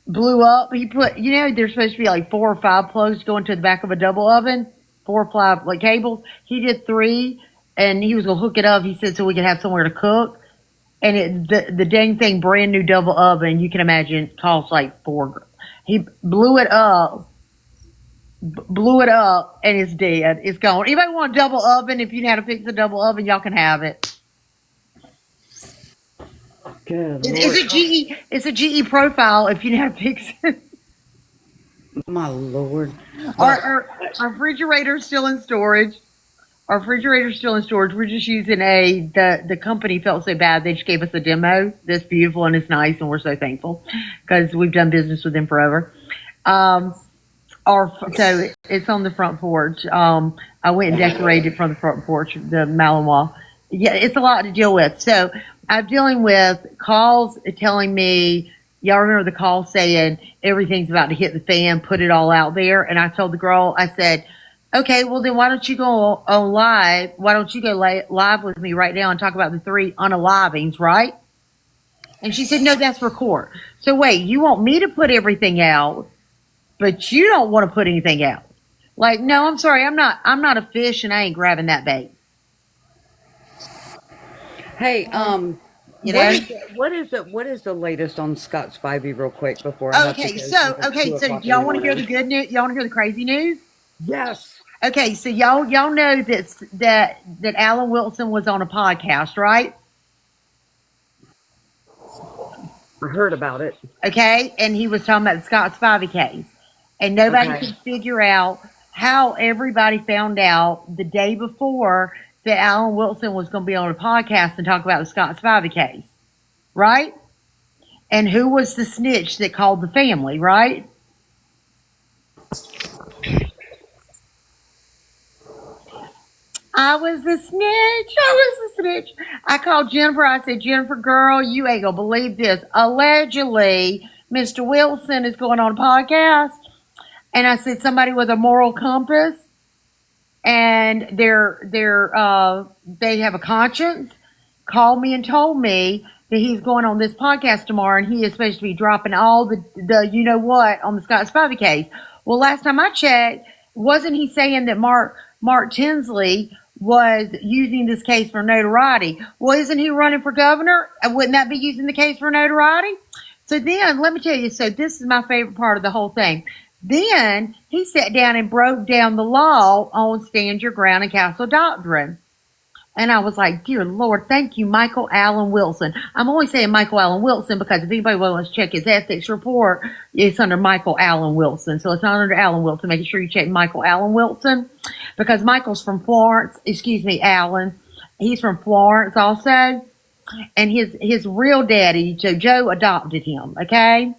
blew up. He put, there's supposed to be like 4 or 5 plugs going to the back of a double oven, 4 or 5 like cables. He did 3, and he was gonna hook it up. He said so we could have somewhere to cook. And the dang thing, brand new double oven, you can imagine, costs like 4. He blew it up, and it's dead. It's gone. Anybody want a double oven? If you know how to fix a double oven, y'all can have it. Good It's Lord. a GE. It's a GE profile. If you know how to fix it. My Lord. Our, But our, our refrigerator's still in storage. Our refrigerator's still in storage. We're just using the company felt so bad. They just gave us a demo that's beautiful and it's nice, and we're so thankful because we've done business with them forever. Um, so it's on the front porch. I went and decorated from the front porch, the Malinois. Yeah, it's a lot to deal with. So I'm dealing with calls telling me, y'all remember the call saying everything's about to hit the fan, put it all out there. And I told the girl, I said, okay, well then why don't you go on live? Why don't you go live with me right now and talk about the 3 unalivings, right? And she said, no, that's for court. So wait, you want me to put everything out, but you don't want to put anything out? Like, no, I'm sorry, I'm not a fish, and I ain't grabbing that bait. hey, you know? What is the latest on Scott Spivey real quick before I have to go since it's Okay, 2 o'clock in the y'all want to hear the morning? good news? Y'all want to hear the crazy news? Yes, Okay, so y'all know that Alan Wilson was on a podcast, right? I heard about it. Okay, and he was talking about the Scott Spivey case, and nobody Okay. could figure out how everybody found out the day before that Alan Wilson was going to be on a podcast and talk about the Scott Spivey case, right? And who was the snitch that called the family, right? I was the snitch. I was the snitch. I called Jennifer. I said, Jennifer, girl, you ain't gonna believe this. Allegedly, Mr. Wilson is going on a podcast. And I said, somebody with a moral compass and they have a conscience called me and told me that he's going on this podcast tomorrow and he is supposed to be dropping all the you know what on the Scott Spivey case. Well, last time I checked, wasn't he saying that Mark Tinsley was using this case for notoriety? Well, isn't he running for governor? Wouldn't that be using the case for notoriety? So then let me tell you, so this is my favorite part of the whole thing. Then he sat down and broke down the law on stand your ground and castle doctrine. And I was like, dear Lord, thank you, Michael Allen Wilson. I'm only saying Michael Allen Wilson because if anybody wants to check his ethics report, it's under Michael Allen Wilson. So it's not under Allen Wilson. Making sure you check Michael Allen Wilson because Michael's from Florence. Excuse me, Allen. He's from Florence also. And his real daddy, Joe adopted him, okay?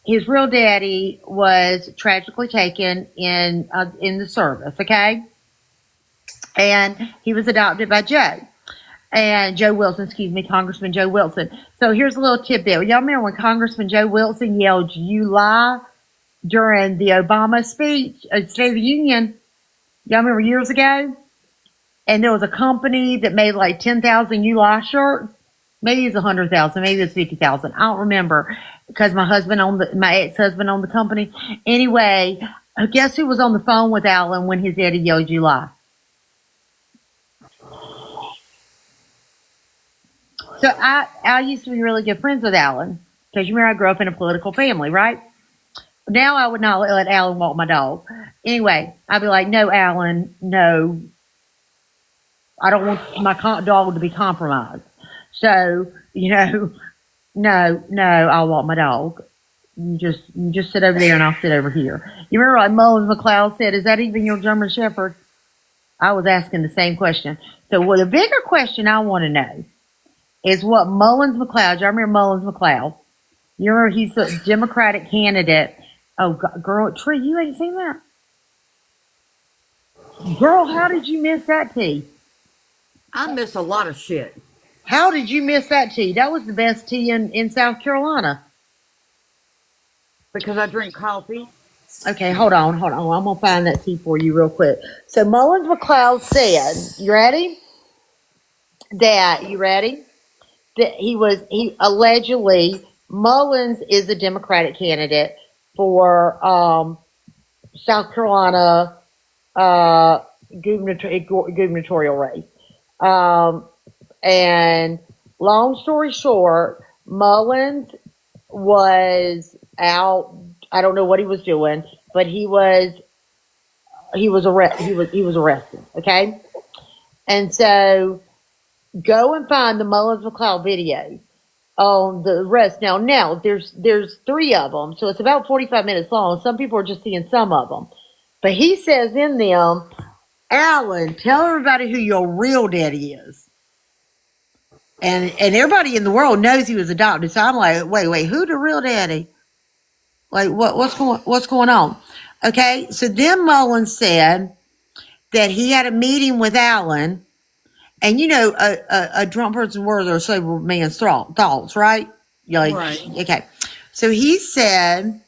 His real daddy was tragically taken in the service, okay? And he was adopted by Joe. And Joe Wilson, excuse me, Congressman Joe Wilson. So here's a little tidbit. Y'all remember when Congressman Joe Wilson yelled, "You lie," during the Obama speech, State of the Union? Y'all remember years ago? And there was a company that made like 10,000 "You Lie" shirts. Maybe it's 100,000, maybe it's 50,000. I don't remember because my ex-husband owned the company. Anyway, guess who was on the phone with Alan when his daddy yelled, "You lie"? So I used to be really good friends with Alan because you remember I grew up in a political family, right? Now I would not let Alan walk my dog. Anyway, I'd be like, no, Alan, no, I don't want my dog to be compromised. So, no, I'll walk my dog. You just sit over there and I'll sit over here. You remember like Mullins McLeod said, is that even your German Shepherd? I was asking the same question. So well, the bigger question I want to know is what Mullins McLeod, y'all remember Mullins McLeod? You remember he's the Democratic candidate. Oh, girl, Tree, you ain't seen that? Girl, how did you miss that tea? I miss a lot of shit. How did you miss that tea? That was the best tea in South Carolina. Because I drink coffee. Okay, hold on. I'm gonna find that tea for you real quick. So Mullins McLeod said, "You ready? You ready? That he allegedly Mullins is a Democratic candidate for South Carolina gubernatorial race. And long story short, Mullins was out. I don't know what he was doing, but he was arrested. Okay, and so go and find the Mullins McLeod videos on the arrest. Now there's three of them, so it's about 45 minutes long. Some people are just seeing some of them, but he says in them, Alan, tell everybody who your real daddy is. And everybody in the world knows he was adopted. So I'm like, wait, who the real daddy? Like what's going on? Okay, so then Mullins said that he had a meeting with Alan, and a drunk person's words are a sober man's thoughts, right? Right. Okay. So he said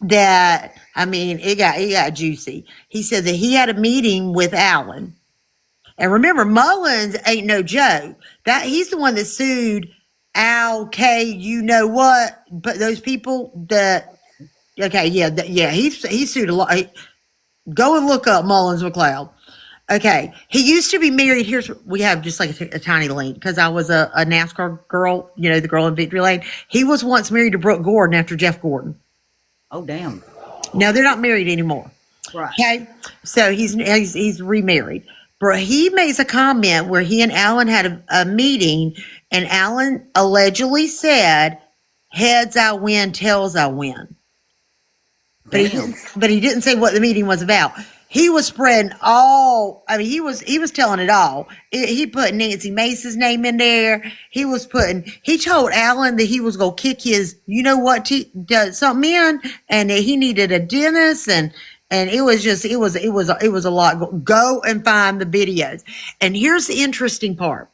that it got juicy. He said that he had a meeting with Alan. And remember, Mullins ain't no joke. That he's the one that sued Al K. You know what? But those people that okay, yeah, he sued a lot. Go and look up Mullins McLeod. Okay, he used to be married. We have just like a tiny link because I was a NASCAR girl, the girl in Victory Lane. He was once married to Brooke Gordon after Jeff Gordon. Oh, damn. Now they're not married anymore. Right. Okay, so he's remarried. But he makes a comment where he and Alan had a meeting, and Alan allegedly said, "Heads I win, tails I win." Damn. But he didn't say what the meeting was about. He was spreading all. I mean, he was telling it all. He put Nancy Mace's name in there. He told Alan that he was gonna kick his, something in, and that he needed a dentist, and it was a lot. Go and find the videos. And here's the interesting part: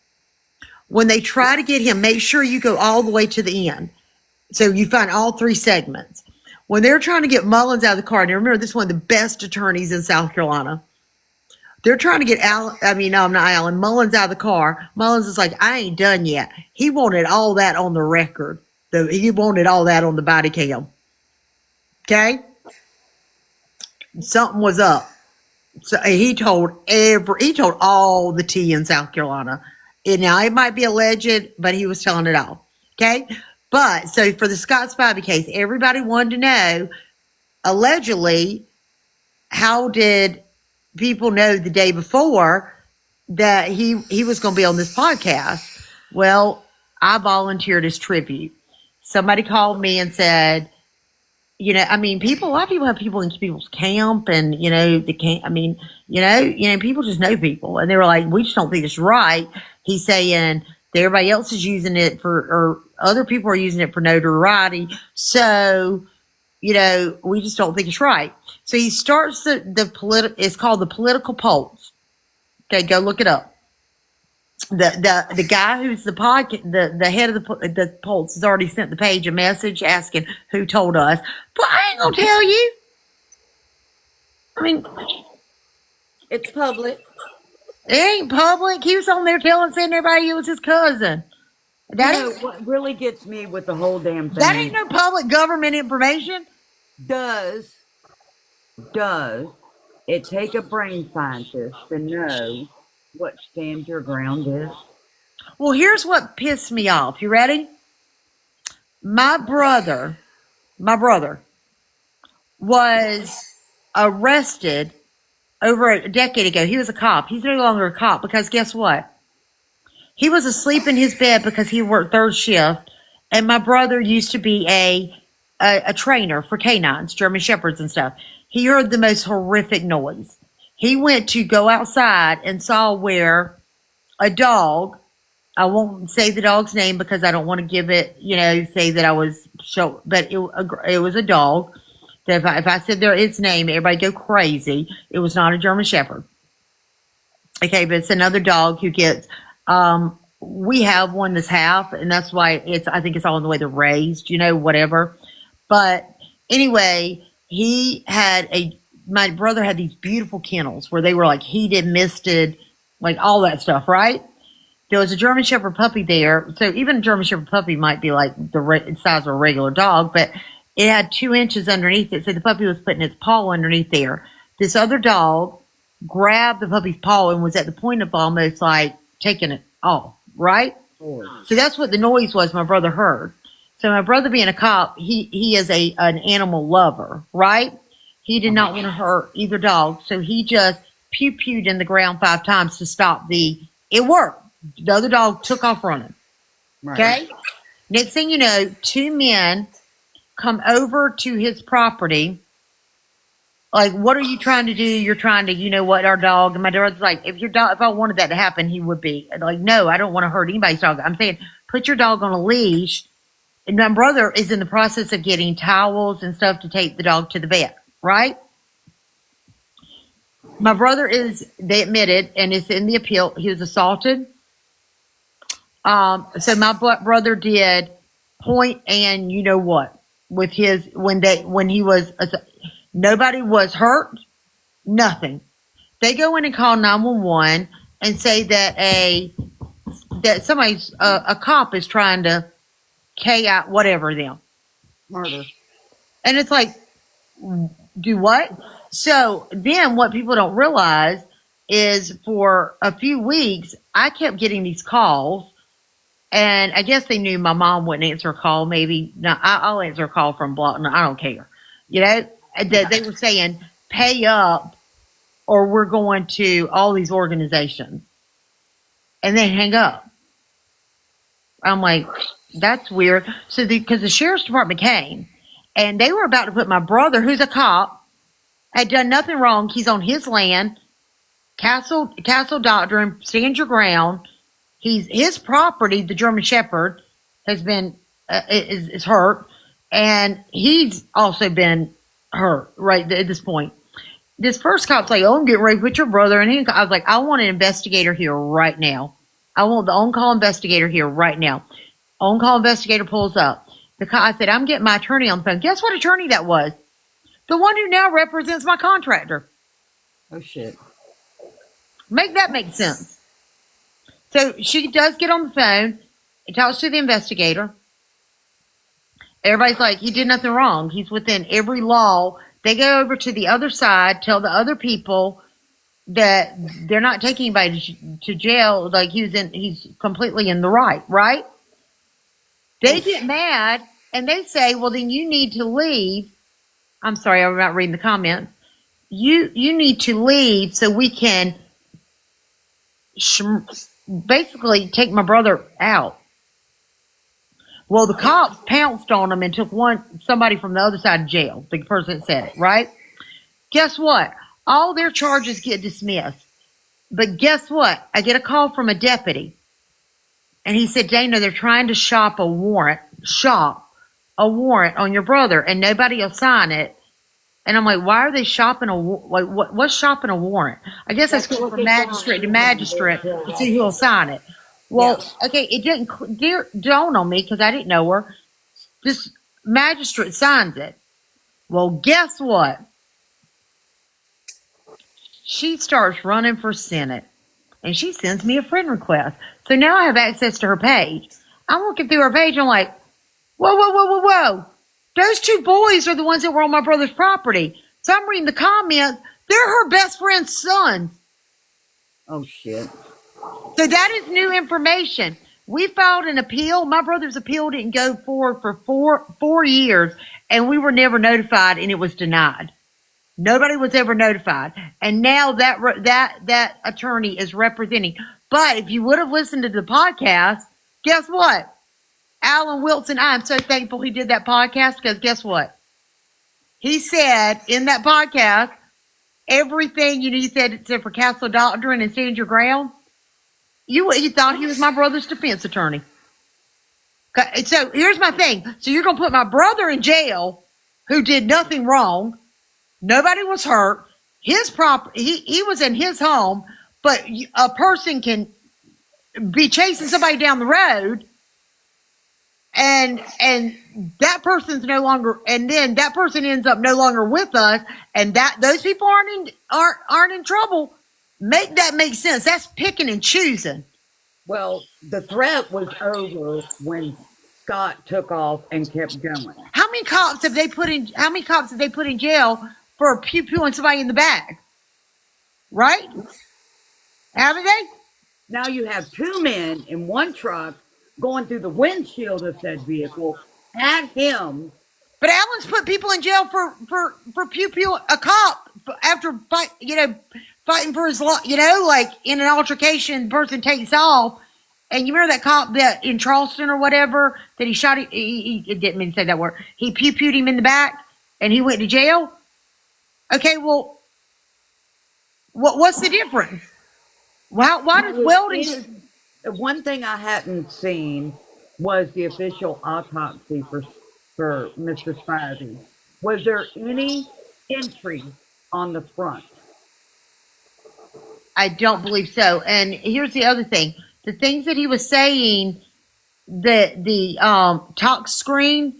when they try to get him, make sure you go all the way to the end, so you find all three segments. When they're trying to get Mullins out of the car, and remember, this is one of the best attorneys in South Carolina. They're trying to get not Alan, Mullins out of the car. Mullins is like, I ain't done yet. He wanted all that on the record. He wanted all that on the body cam. Okay? Something was up. So he told all the tea in South Carolina. Now it might be alleged, but he was telling it all. Okay? But so for the Scott Spivey case, everybody wanted to know, allegedly, how did people know the day before that he was going to be on this podcast? Well, I volunteered as tribute. Somebody called me and said, a lot of people have people in people's camp, and they can't. People just know people, and they were like, we just don't think it's right. He's saying that everybody else is using it or other people are using it for notoriety. So, we just don't think it's right. So he starts it's called the political polls. Okay, go look it up. The guy who's the head of the polls has already sent the page a message asking who told us. But I ain't gonna tell you. I mean, It's public. it ain't public. He was on there saying everybody it was his cousin. What really gets me with the whole damn thing, That ain't no public government information. does it take a brain scientist to know what stand your ground is? Well, here's what pissed me off. You ready? My brother was arrested over a decade ago. He was a cop. He's no longer a cop because guess what? He was asleep in his bed because he worked third shift. And my brother used to be a trainer for canines, German Shepherds and stuff. He heard the most horrific noise. He went to go outside and saw where a dog, I won't say the dog's name because I don't want to give it, say that I was but it was a dog. That if I said its name, everybody go crazy. It was not a German Shepherd. Okay, but it's another dog who gets, we have one that's half, and that's why I think it's all in the way they're raised, whatever. But anyway, my brother had these beautiful kennels where they were like heated, misted, like all that stuff, right? There was a German Shepherd puppy there. So even a German Shepherd puppy might be like the size of a regular dog, but it had 2 inches underneath it. So the puppy was putting its paw underneath there. This other dog grabbed the puppy's paw and was at the point of almost like taking it off, right? Oh. So that's what the noise was my brother heard. So my brother being a cop, he is an animal lover, right? He did not want to hurt either dog. So he just pew-pewed in the ground 5 times to stop it worked. The other dog took off running. Right. Okay? Next thing you know, 2 men come over to his property. Like, what are you trying to do? You're trying to, our dog. And my brother's like, if I wanted that to happen, he would be. Like, no, I don't want to hurt anybody's dog. I'm saying, put your dog on a leash. And my brother is in the process of getting towels and stuff to take the dog to the vet, right? My brother they admitted, and it's in the appeal, he was assaulted. So my brother did point and what with his when he was nobody was hurt, nothing. They go in and call 911 and say that somebody's a cop is trying to out whatever them Murder. And it's like, do what? So then what people don't realize, is for a few weeks, I kept getting these calls. And I guess they knew my mom wouldn't answer a call. Maybe no, I'll answer a call from block. No, I don't care. You know, they were saying pay up or we're going to all these organizations, and then hang up. I'm like, that's weird. So because the sheriff's department came, and they were about to put my brother, who's a cop, had done nothing wrong. He's on his land, Castle Doctrine, stand your ground. His property, the German Shepherd, has been is hurt, and he's also been hurt right at this point. This first cop's like, "Oh, I'm getting ready to put your brother in handcuffs." I was like, "I want an investigator here right now. I want the on-call investigator here right now." On-call investigator pulls up. I said, "I'm getting my attorney on the phone." Guess what attorney that was? The one who now represents my contractor. Oh shit! Make that make sense. So she does get on the phone and talks to the investigator. Everybody's like, he did nothing wrong. He's within every law. They go over to the other side, tell the other people that they're not taking anybody to jail. Like he's completely in the right? They get mad and they say, well, then you need to leave. I'm sorry, I'm not reading the comments. You need to leave so we can basically take my brother out. Well, the cops pounced on him and took somebody from the other side of jail, the person that said it, right? Guess what? All their charges get dismissed. But guess what? I get a call from a deputy. And he said, Dana, they're trying to shop a warrant on your brother, and nobody will sign it. And I'm like, why are they shopping what's shopping a warrant? I guess that's going from magistrate to magistrate to see who will sign it. Well, okay, it didn't dawn on me because I didn't know her. This magistrate signs it. Well, guess what? She starts running for Senate, and she sends me a friend request. So now I have access to her page. I'm looking through her page, and I'm like, whoa. Those two boys are the ones that were on my brother's property. So I'm reading the comments. They're her best friend's sons. Oh, shit. So that is new information. We filed an appeal. My brother's appeal didn't go forward for four years, and we were never notified, and it was denied. Nobody was ever notified. And now that attorney is representing. But if you would have listened to the podcast, guess what? Alan Wilson, I'm so thankful he did that podcast because guess what? He said in that podcast, everything, he said except for Castle Doctrine and stand your ground. He thought he was my brother's defense attorney. So here's my thing. So you're going to put my brother in jail who did nothing wrong. Nobody was hurt. His property, he was in his home, but a person can be chasing somebody down the road and that person's no longer, and then that person ends up no longer with us, and that those people aren't in trouble. Make that make sense. That's picking and choosing. Well, the threat was over when Scott took off and kept going. How many cops have they put in jail for pew-pewing somebody in the back? Right? Haven't they? Now you have two men in one truck going through the windshield of said vehicle at him. But Alan's put people in jail for pew-pew a cop after fighting for his life, like in an altercation, the person takes off. And you remember that cop that in Charleston or whatever that he shot, he didn't mean to say that word. He pew-pewed him in the back and he went to jail. Okay, well, what's the difference? Why does welding? One thing I hadn't seen was the official autopsy for Mr. Spivey. Was there any entry on the front? I don't believe so. And here's the other thing. The things that he was saying, the talk screen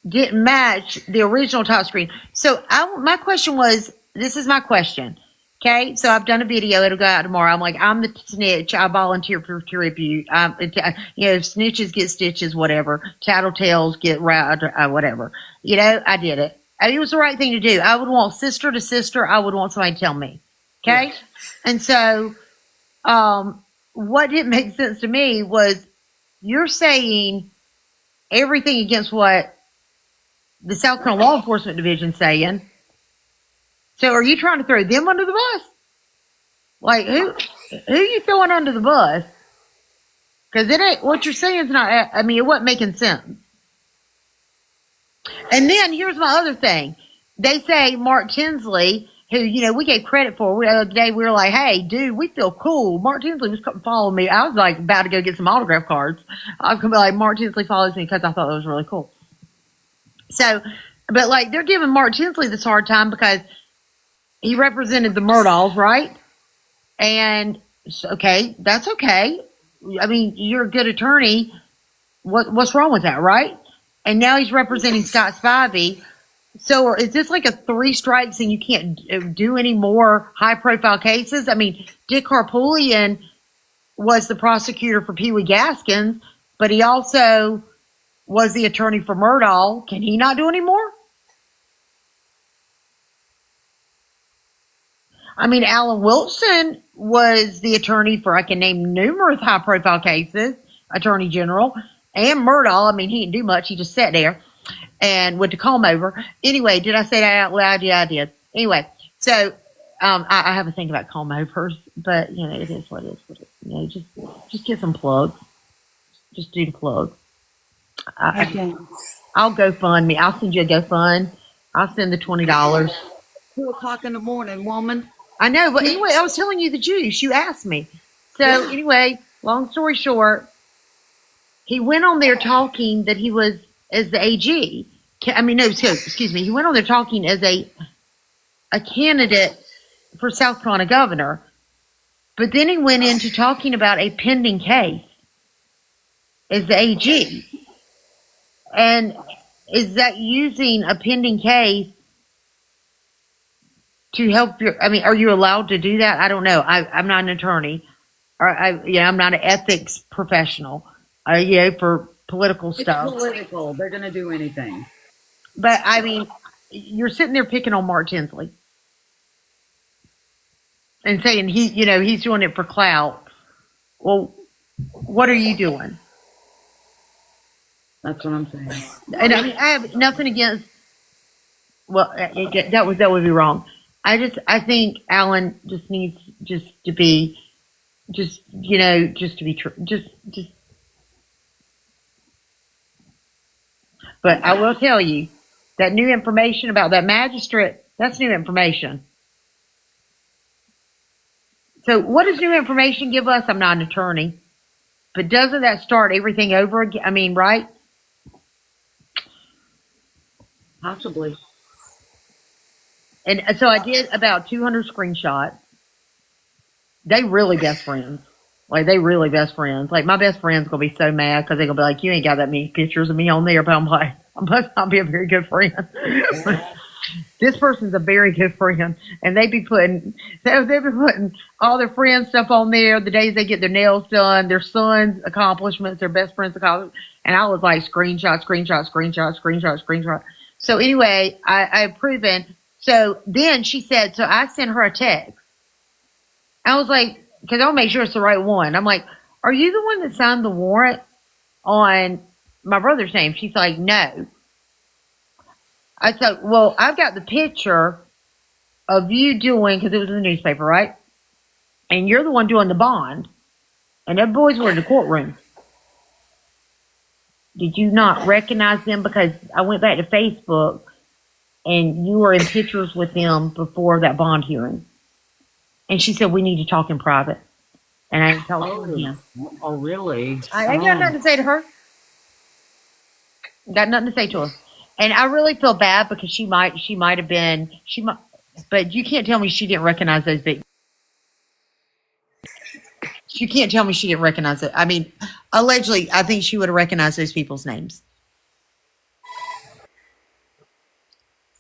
didn't match the original talk screen. So my question was, this is my question. Okay, so I've done a video. It'll go out tomorrow. I'm like, I'm the snitch. I volunteer for tribute. Snitches get stitches, whatever. Tattletales get whatever. I did it. It was the right thing to do. I would want sister to sister. I would want somebody to tell me. Okay. Yeah. And so, what didn't make sense to me was you're saying everything against what the South Carolina Law Enforcement Division's saying. So are you trying to throw them under the bus? Like who you throwing under the bus? Because it ain't what you're saying is not. I mean, it wasn't making sense. And then here's my other thing. They say Mark Tinsley, who we gave credit for. The other day we were like, "Hey, dude, we feel cool." Mark Tinsley was following me. I was like about to go get some autograph cards. I was gonna be like, Mark Tinsley follows me because I thought that was really cool. So, but like they're giving Mark Tinsley this hard time because he represented the Murdaughs, right? And okay, that's okay. I mean, you're a good attorney. What's wrong with that, right? And now he's representing Scott Spivey. So is this like a 3 strikes and you can't do any more high profile cases? I mean, Dick Harpootlian was the prosecutor for Pee Wee Gaskins, but he also was the attorney for Murdaugh. Can he not do any more? I mean, Alan Wilson was the attorney for, I can name numerous high profile cases, attorney general, and Murdaugh. I mean, he didn't do much. He just sat there and went to comb over. Anyway, did I say that out loud? Yeah, I did. Anyway, so I have a thing about comb overs, but it is what it is. Just get some plugs. Just do the plugs. Okay. I'll GoFund me. I'll send you a GoFund. I'll send the $20. 2:00 in the morning, woman. I know, but anyway, I was telling you the juice. You asked me. So anyway, long story short, he went on there talking that he was as the AG. I mean, no, excuse me. He went on there talking as a candidate for South Carolina governor, but then he went into talking about a pending case as the AG. And is that using a pending case to help I mean, are you allowed to do that? I don't know. I'm not an attorney. I'm not an ethics professional. For political stuff. It's political. They're going to do anything. But I mean, you're sitting there picking on Mark Tinsley and saying he's doing it for clout. Well, what are you doing? That's what I'm saying. And I mean, I have nothing against. Well, that would be wrong. I think Alan just needs to be true. Just. But I will tell you that new information about that magistrate. That's new information. So what does new information give us? I'm not an attorney, but doesn't that start everything over again? I mean, right? Possibly. And so I did about 200 screenshots. They really best friends. Like, they really best friends. Like, my best friend's going to be so mad because they're going to be like, you ain't got that many pictures of me on there. But I'm like, I must not be a very good friend. This person's a very good friend. And they'd be putting all their friends' stuff on there, the days they get their nails done, their son's accomplishments, their best friend's accomplishments. And I was like, screenshot. So anyway, I've proven. So then she said, so I sent her a text. I was like, because I'll make sure it's the right one. I'm like, are you the one that signed the warrant on my brother's name? She's like, no. I said, well, I've got the picture of you doing, because it was in the newspaper, right? And you're the one doing the bond. And them boys were in the courtroom. Did you not recognize them? Because I went back to Facebook and you were in pictures with them before that bond hearing. And she said, we need to talk in private. And I told her again. Oh, really? I ain't got nothing to say to her. Got nothing to say to her. And I really feel bad because she might have been, but you can't tell me she didn't recognize those victims. You can't tell me she didn't recognize it. I mean, allegedly, I think she would have recognized those people's names.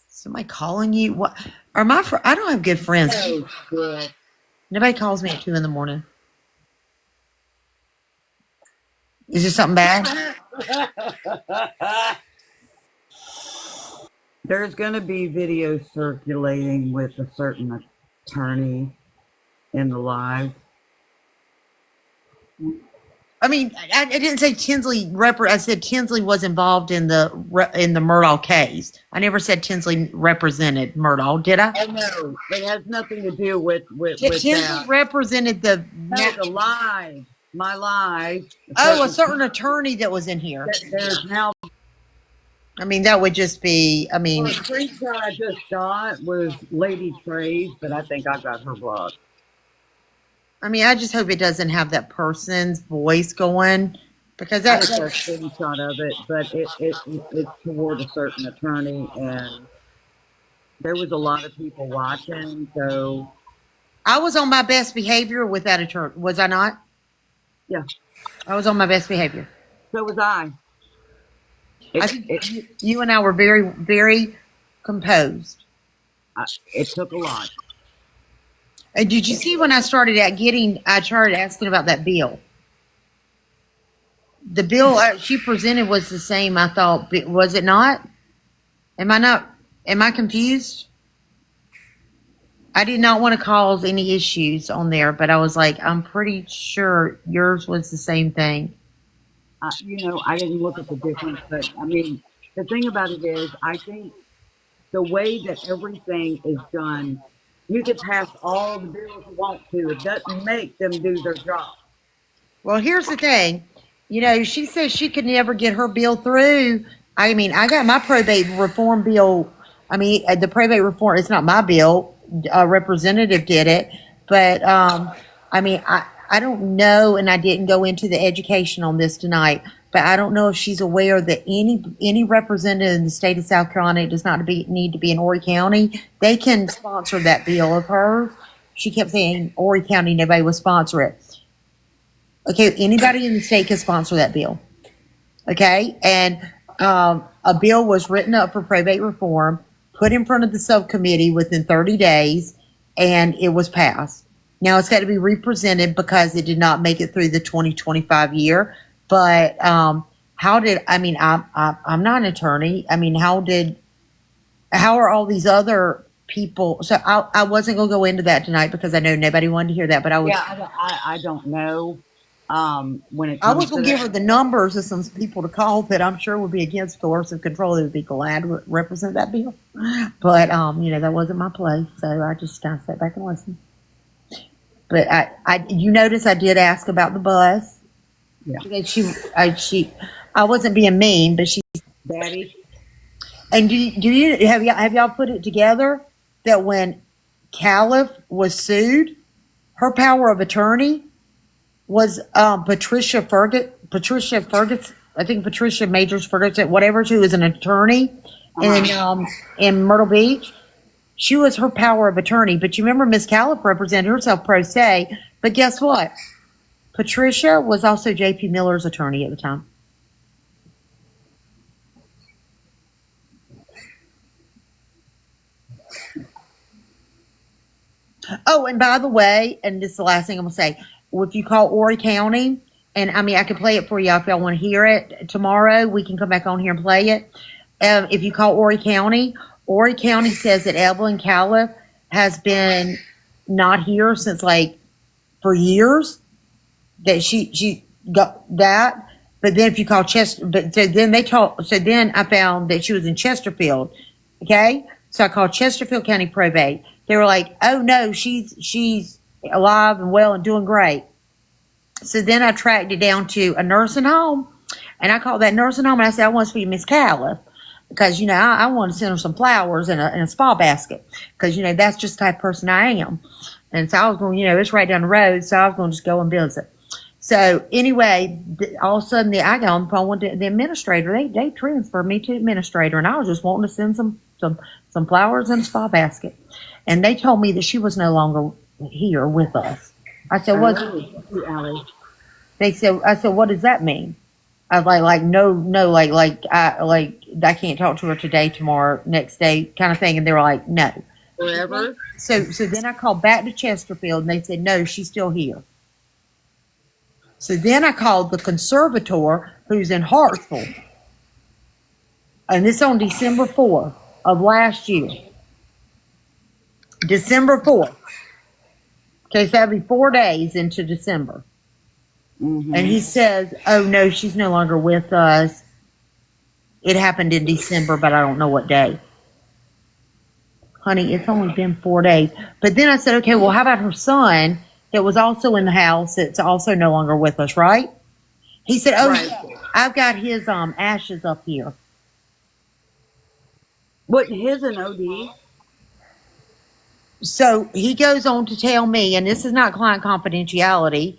Somebody calling you? What? I don't have good friends. Oh, Nobody calls me at 2 a.m. Is there something bad? There's going to be video circulating with a certain attorney in the live. I mean, I didn't say Tinsley I said Tinsley was involved in the Murdaugh case. I never said Tinsley represented Murdaugh, did I? Oh no, it has nothing to do with Tinsley that. represented the. No, the live, my live. Oh, a certain attorney that was in here. There's now. I mean, that would just be. I mean, The screenshot I just got was Lady Trey's, but I think I got her blocked. I just hope it doesn't have that person's voice going, because that's a screenshot of it, but it's toward a certain attorney, and there was a lot of people watching. So I was on my best behavior with that attorney, was I not? Yeah, I was on my best behavior. So was I. I think you and I were very, very composed. It took a lot. And did you see when I started asking about that bill? The bill she presented was the same, I thought. Was it not? Am I confused? I did not want to cause any issues on there, but I was like, I'm pretty sure yours was the same thing. I didn't look at the difference, but I mean, the thing about it is, I think the way that everything is done, you could pass all the bills you want to. It doesn't make them do their job. Well, here's the thing. She says she could never get her bill through. I mean, I got my probate reform bill. I mean, the probate reform, it's not my bill. A representative did it. But, I mean, I don't know, and I didn't go into the education on this tonight, but I don't know if she's aware that any representative in the state of South Carolina does not need to be in Horry County. They can sponsor that bill of hers. She kept saying Horry County, nobody will sponsor it. Okay, anybody in the state can sponsor that bill. Okay, and a bill was written up for probate reform, put in front of the subcommittee within 30 days, and it was passed. Now it's got to be represented because it did not make it through the 2025 year. But I'm not an attorney. I mean, how are all these other people? So I wasn't going to go into that tonight because I know nobody wanted to hear that. But I was. Yeah, I don't know. When it I was going to give her the numbers of some people to call that I'm sure would be against coercive control. They would be glad to represent that bill. But, that wasn't my place. So I just kind of sat back and listened. But you notice I did ask about the bus. Yeah. I wasn't being mean, but she's Daddy. And have y'all put it together that when Caliph was sued, her power of attorney was Patricia Ferguson. I think Patricia Majors Ferguson, whatever, who is an attorney in Myrtle Beach. She was her power of attorney. But you remember Miss Caliph represented herself pro se. But guess what? Patricia was also J.P. Miller's attorney at the time. Oh, and by the way, and this is the last thing I'm going to say, if you call Horry County, and I can play it for you if y'all want to hear it tomorrow, we can come back on here and play it. If you call Horry County says that Evelyn Caliph has been not here since for years, that she got that. But then if you call Chester, then I found that she was in Chesterfield. Okay. So I called Chesterfield County Probate. They were like, oh no, she's alive and well and doing great. So then I tracked it down to a nursing home, and I called that nursing home and I said, I want to speak to Miss Caliph because, I want to send her some flowers in a spa basket because, that's just the type of person I am. And so I was going, it's right down the road. So I was going to just go and visit. So anyway, all of a sudden I got on the phone with the administrator. They transferred me to the administrator, and I was just wanting to send some flowers in a spa basket. And they told me that she was no longer here with us. I said, "What?" I said, "What does that mean?" I was no, I can't talk to her today, tomorrow, next day, kind of thing. And they were like, "No, forever." So then I called back to Chesterfield, and they said, "No, she's still here." So then I called the conservator who's in Hartsville, and this on December 4th of last year. December 4th. Okay, so that'd be 4 days into December. And he says, "Oh no, she's no longer with us. It happened in December, but I don't know what day." Honey, it's only been 4 days. But then I said, okay, well, how about her son that was also in the house that's also no longer with us, right? He said, oh, Right. yeah, I've got his ashes up here. What, his an OD? So he goes on to tell me, and this is not client confidentiality.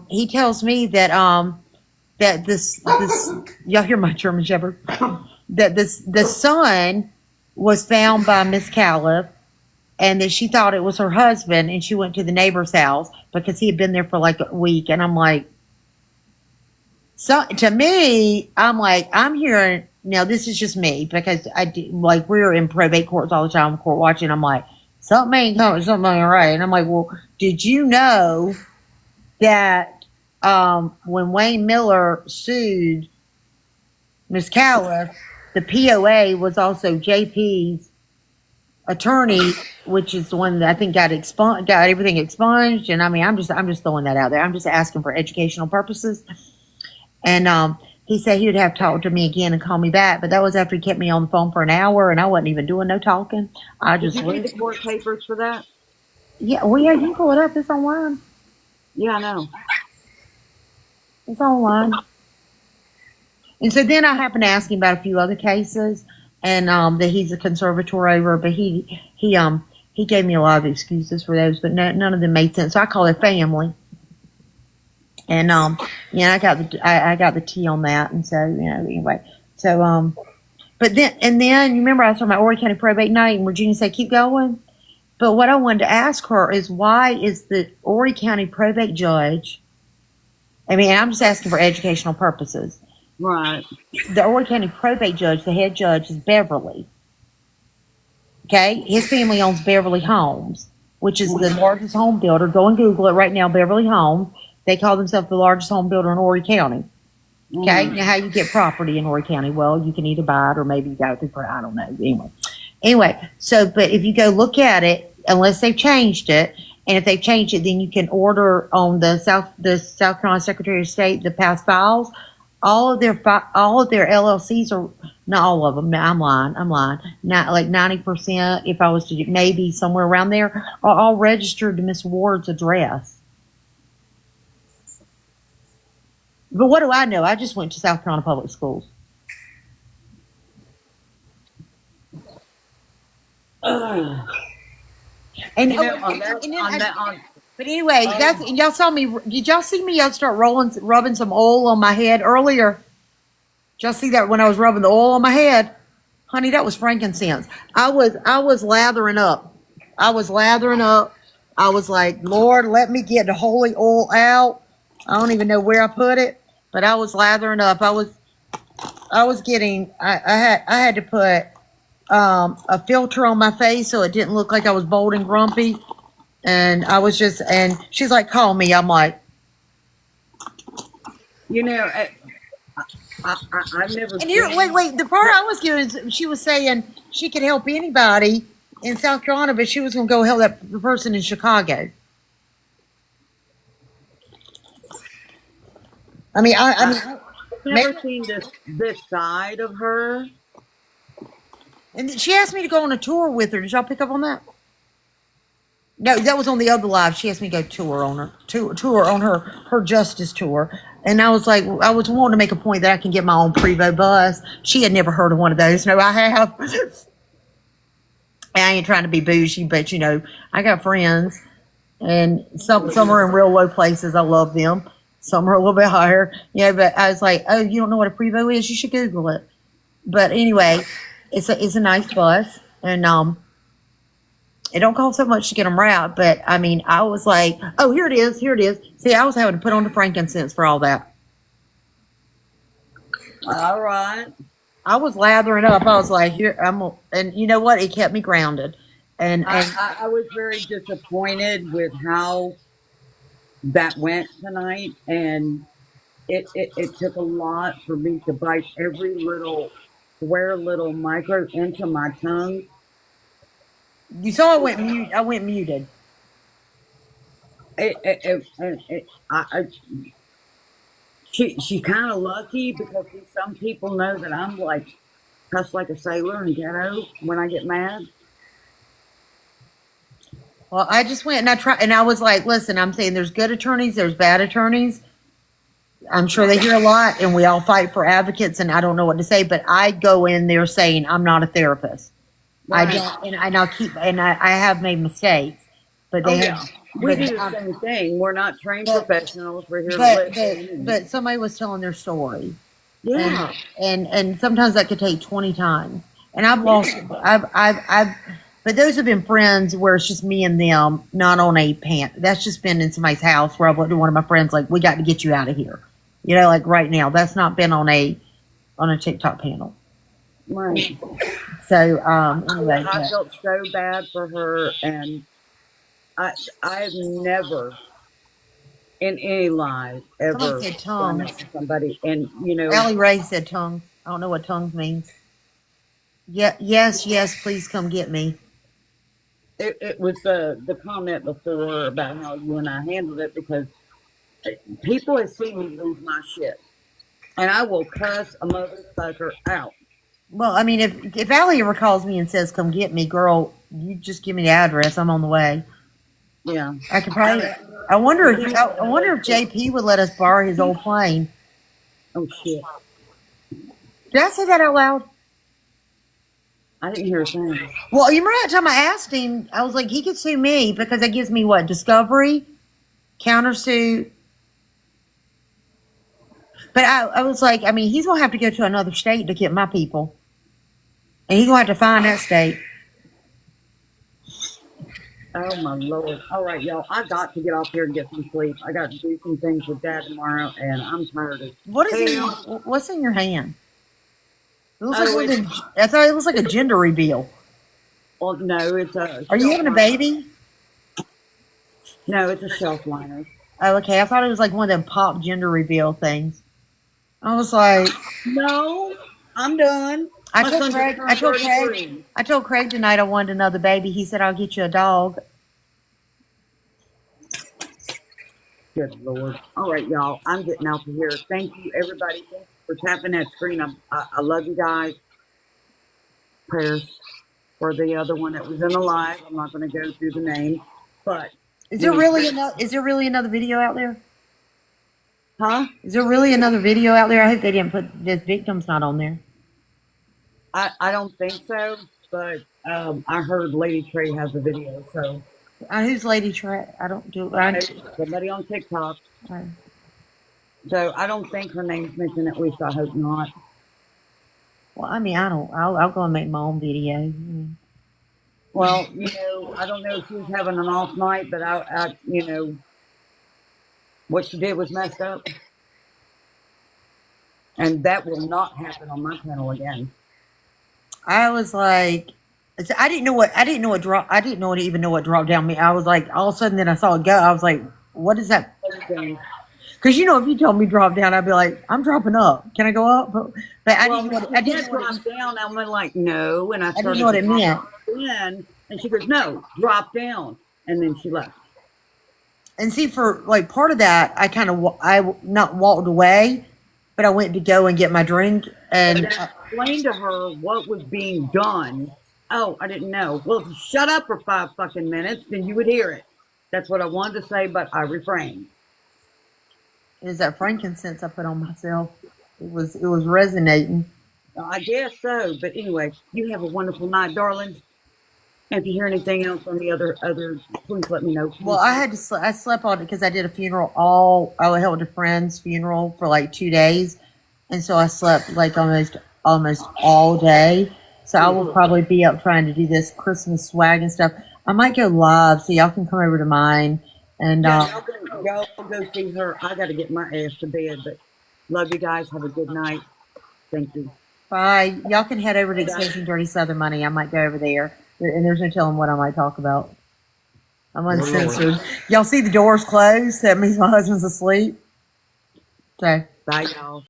He tells me that that this y'all hear my German Shepherd, that the son was found by Miss Califf, and that she thought it was her husband, and she went to the neighbor's house because he had been there for like a week. And I'm like, so to me, I'm like, I'm hearing now. This is just me because I do, like we're in probate courts all the time, court watching. I'm like, something ain't coming, something ain't right. And I'm like, well, did you know that when Wayne Miller sued Miss Califf, the POA was also JP's attorney, which is the one that I think got everything expunged. And I mean, I'm just throwing that out there. I'm just asking for educational purposes. And he said he would have to talk to me again and call me back, but that was after he kept me on the phone for an hour, and I wasn't even doing no talking. I just Did you read the court papers for that? Yeah, well, yeah, you can pull it up. It's online. Yeah, I know. It's online. And so then I happened to ask him about a few other cases, and that he's a conservator over, but he gave me a lot of excuses for those, but none of them made sense. So I call it family. And yeah, I got the tea on that, and so anyway, so but then you remember I was talking about Horry County Probate Night, and Virginia said keep going. But what I wanted to ask her is why is the Horry County Probate Judge? I mean, I'm just asking for educational purposes. Right. The Horry County Probate Judge, the head judge, is Beverly. Okay, his family owns Beverly Homes, which is the largest home builder. Go and Google it right now, Beverly Homes. They call themselves the largest home builder in Horry County. Okay, now how you get property in Horry County? Well, you can either buy it or maybe you got it through, I don't know. Anyway, so but if you go look at it, unless they've changed it, and if they've changed it, then you can order on the South Carolina Secretary of State the past files. All of their LLCs are not all of them. No, I'm lying. Not like 90%. If I was to do, maybe somewhere around there, are all registered to Miss Ward's address. But what do I know? I just went to South Carolina Public Schools. And but anyway, that's y'all saw me. Did y'all see me? Y'all start rubbing some oil on my head earlier. Did y'all see that when I was rubbing the oil on my head, honey? That was frankincense. I was lathering up. I was like, Lord, let me get the holy oil out. I don't even know where I put it, but I was lathering up. I was getting. I had to put a filter on my face so it didn't look like I was bold and grumpy. And I was just, and she's like, call me. I'm like, I've never. and here, wait. The part I was giving, she was saying she could help anybody in South Carolina, but she was going to go help that person in Chicago. I mean, I've never seen this side of her. And she asked me to go on a tour with her. Did y'all pick up on that? No, that was on the other live. She asked me to go tour on her justice tour. And I was like, I was wanting to make a point that I can get my own Prevost bus. She had never heard of one of those. No, I have. I ain't trying to be bougie, but I got friends, and some are in real low places. I love them. Some are a little bit higher. Yeah, but I was like, oh, you don't know what a Prevost is? You should Google it. But anyway, it's a nice bus, and it don't cost so much to get them wrapped. But I mean, I was like, oh, here it is. See, I was having to put on the frankincense for all that. All right. I was lathering up. I was like, here, and you know what? It kept me grounded. And I was very disappointed with how that went tonight, and it took a lot for me to bite every little square little micro inch of my tongue. You saw I went muted. She's kind of lucky because some people know that I'm like cuss like a sailor and ghetto when I get mad. Well, I just went and I tried, and I was like, listen, I'm saying there's good attorneys, there's bad attorneys. I'm sure they hear a lot, and we all fight for advocates, and I don't know what to say, but I go in there saying I'm not a therapist. Right. I don't, and I'll keep, and I have made mistakes, but Oh they yeah, have, we but, do the same thing. We're not trained but, professionals. We're here to but, listen. but somebody was telling their story, and Yeah, and sometimes that could take 20 times, and I've lost, yeah, but those have been friends where it's just me and them, not on a pan. That's just been in somebody's house where I've looked at one of my friends like, we got to get you out of here, like right now. That's not been on a TikTok panel. right. So anyway, I felt so bad for her, and I I've never in any life somebody ever said done tongues. that to somebody. And Allie Ray said tongues. I don't know what tongues means. Yeah, yes, please come get me. it was the comment before about how you and I handled it, because people have seen me lose my shit, and I will cuss a motherfucker out. Well, I mean, if Allie ever calls me and says come get me, girl, you just give me the address. I'm on the way. Yeah, I could probably. I can't I wonder if JP would let us borrow his old plane. Oh shit! Did I say that out loud? I didn't hear a thing. Well, you remember that time I asked him? I was like, he could sue me because that gives me what, discovery, countersuit. But I was like, I mean, he's gonna have to go to another state to get my people, and he's gonna have to find that state. Oh my lord! All right, y'all. I got to get off here and get some sleep. I got to do some things with Dad tomorrow, and I'm tired as What is in hell. what's in your hand? It looks like Oh, something. I thought it was like a gender reveal. well, no, it's a Are you shelf having a liner. baby? No, it's a shelf liner. Oh, okay. I thought it was like one of them pop gender reveal things. I was like, No, I'm done. I My told son just Craig, I turned told Craig, 33. I told Craig tonight I wanted another baby. He said I'll get you a dog. Good lord! All right, y'all. I'm getting out of here. Thank you, everybody. Thank you for tapping that screen. I love you guys. Prayers for the other one that was in the live. I'm not going to go through the name, but Is you there need really prayer. another? Is there really another video out there? Huh? Is there really another video out there? I hope they didn't put this victim's not on there. I don't think so, but I heard Lady Trey has a video, so Who's Lady Trey? I don't do. somebody on TikTok. I, So I don't think her name's mentioned. At least I hope not. well, I mean, I don't. I'll go and make my own video. Well, I don't know if she was having an off night, but what she did was messed up, and that will not happen on my channel again. I was like, I didn't know what drop. I didn't know what even know what drop down mean. I was like, all of a sudden, then I saw it go. I was like, what is that? Things. Because if you told me drop down, I'd be like, I'm dropping up. Can I go up? But I Well, didn't when know what she I didn't said know what drop down, I went like, no, and I I didn't started know what to it drop meant. in, and she goes, no, drop down, and then she left. And see, for like part of that, I kind of I not walked away, but I went to go and get my drink, But and then I explained to her what was being done. Oh, I didn't know. Well, if you shut up for 5 fucking minutes, then you would hear it. That's what I wanted to say, but I refrained. it was that frankincense I put on myself. It was resonating. I guess so. But anyway, you have a wonderful night, darling. And if you hear anything else on the other, please let me know. Well, Please. I slept on it because I did a funeral all. I held a friend's funeral for like 2 days, and so I slept like almost all day. So I will probably be up trying to do this Christmas swag and stuff. I might go live so y'all can come over to mine and Yeah, y'all go see her. I got to get my ass to bed, but love you guys. Have a good night. Thank you. bye. Y'all can head over to Bye, guys. Exposing Dirty Southern Money. I might go over there, and there's no telling what I might talk about. I'm uncensored. Y'all see the doors closed? That means my husband's asleep. So. Bye, y'all.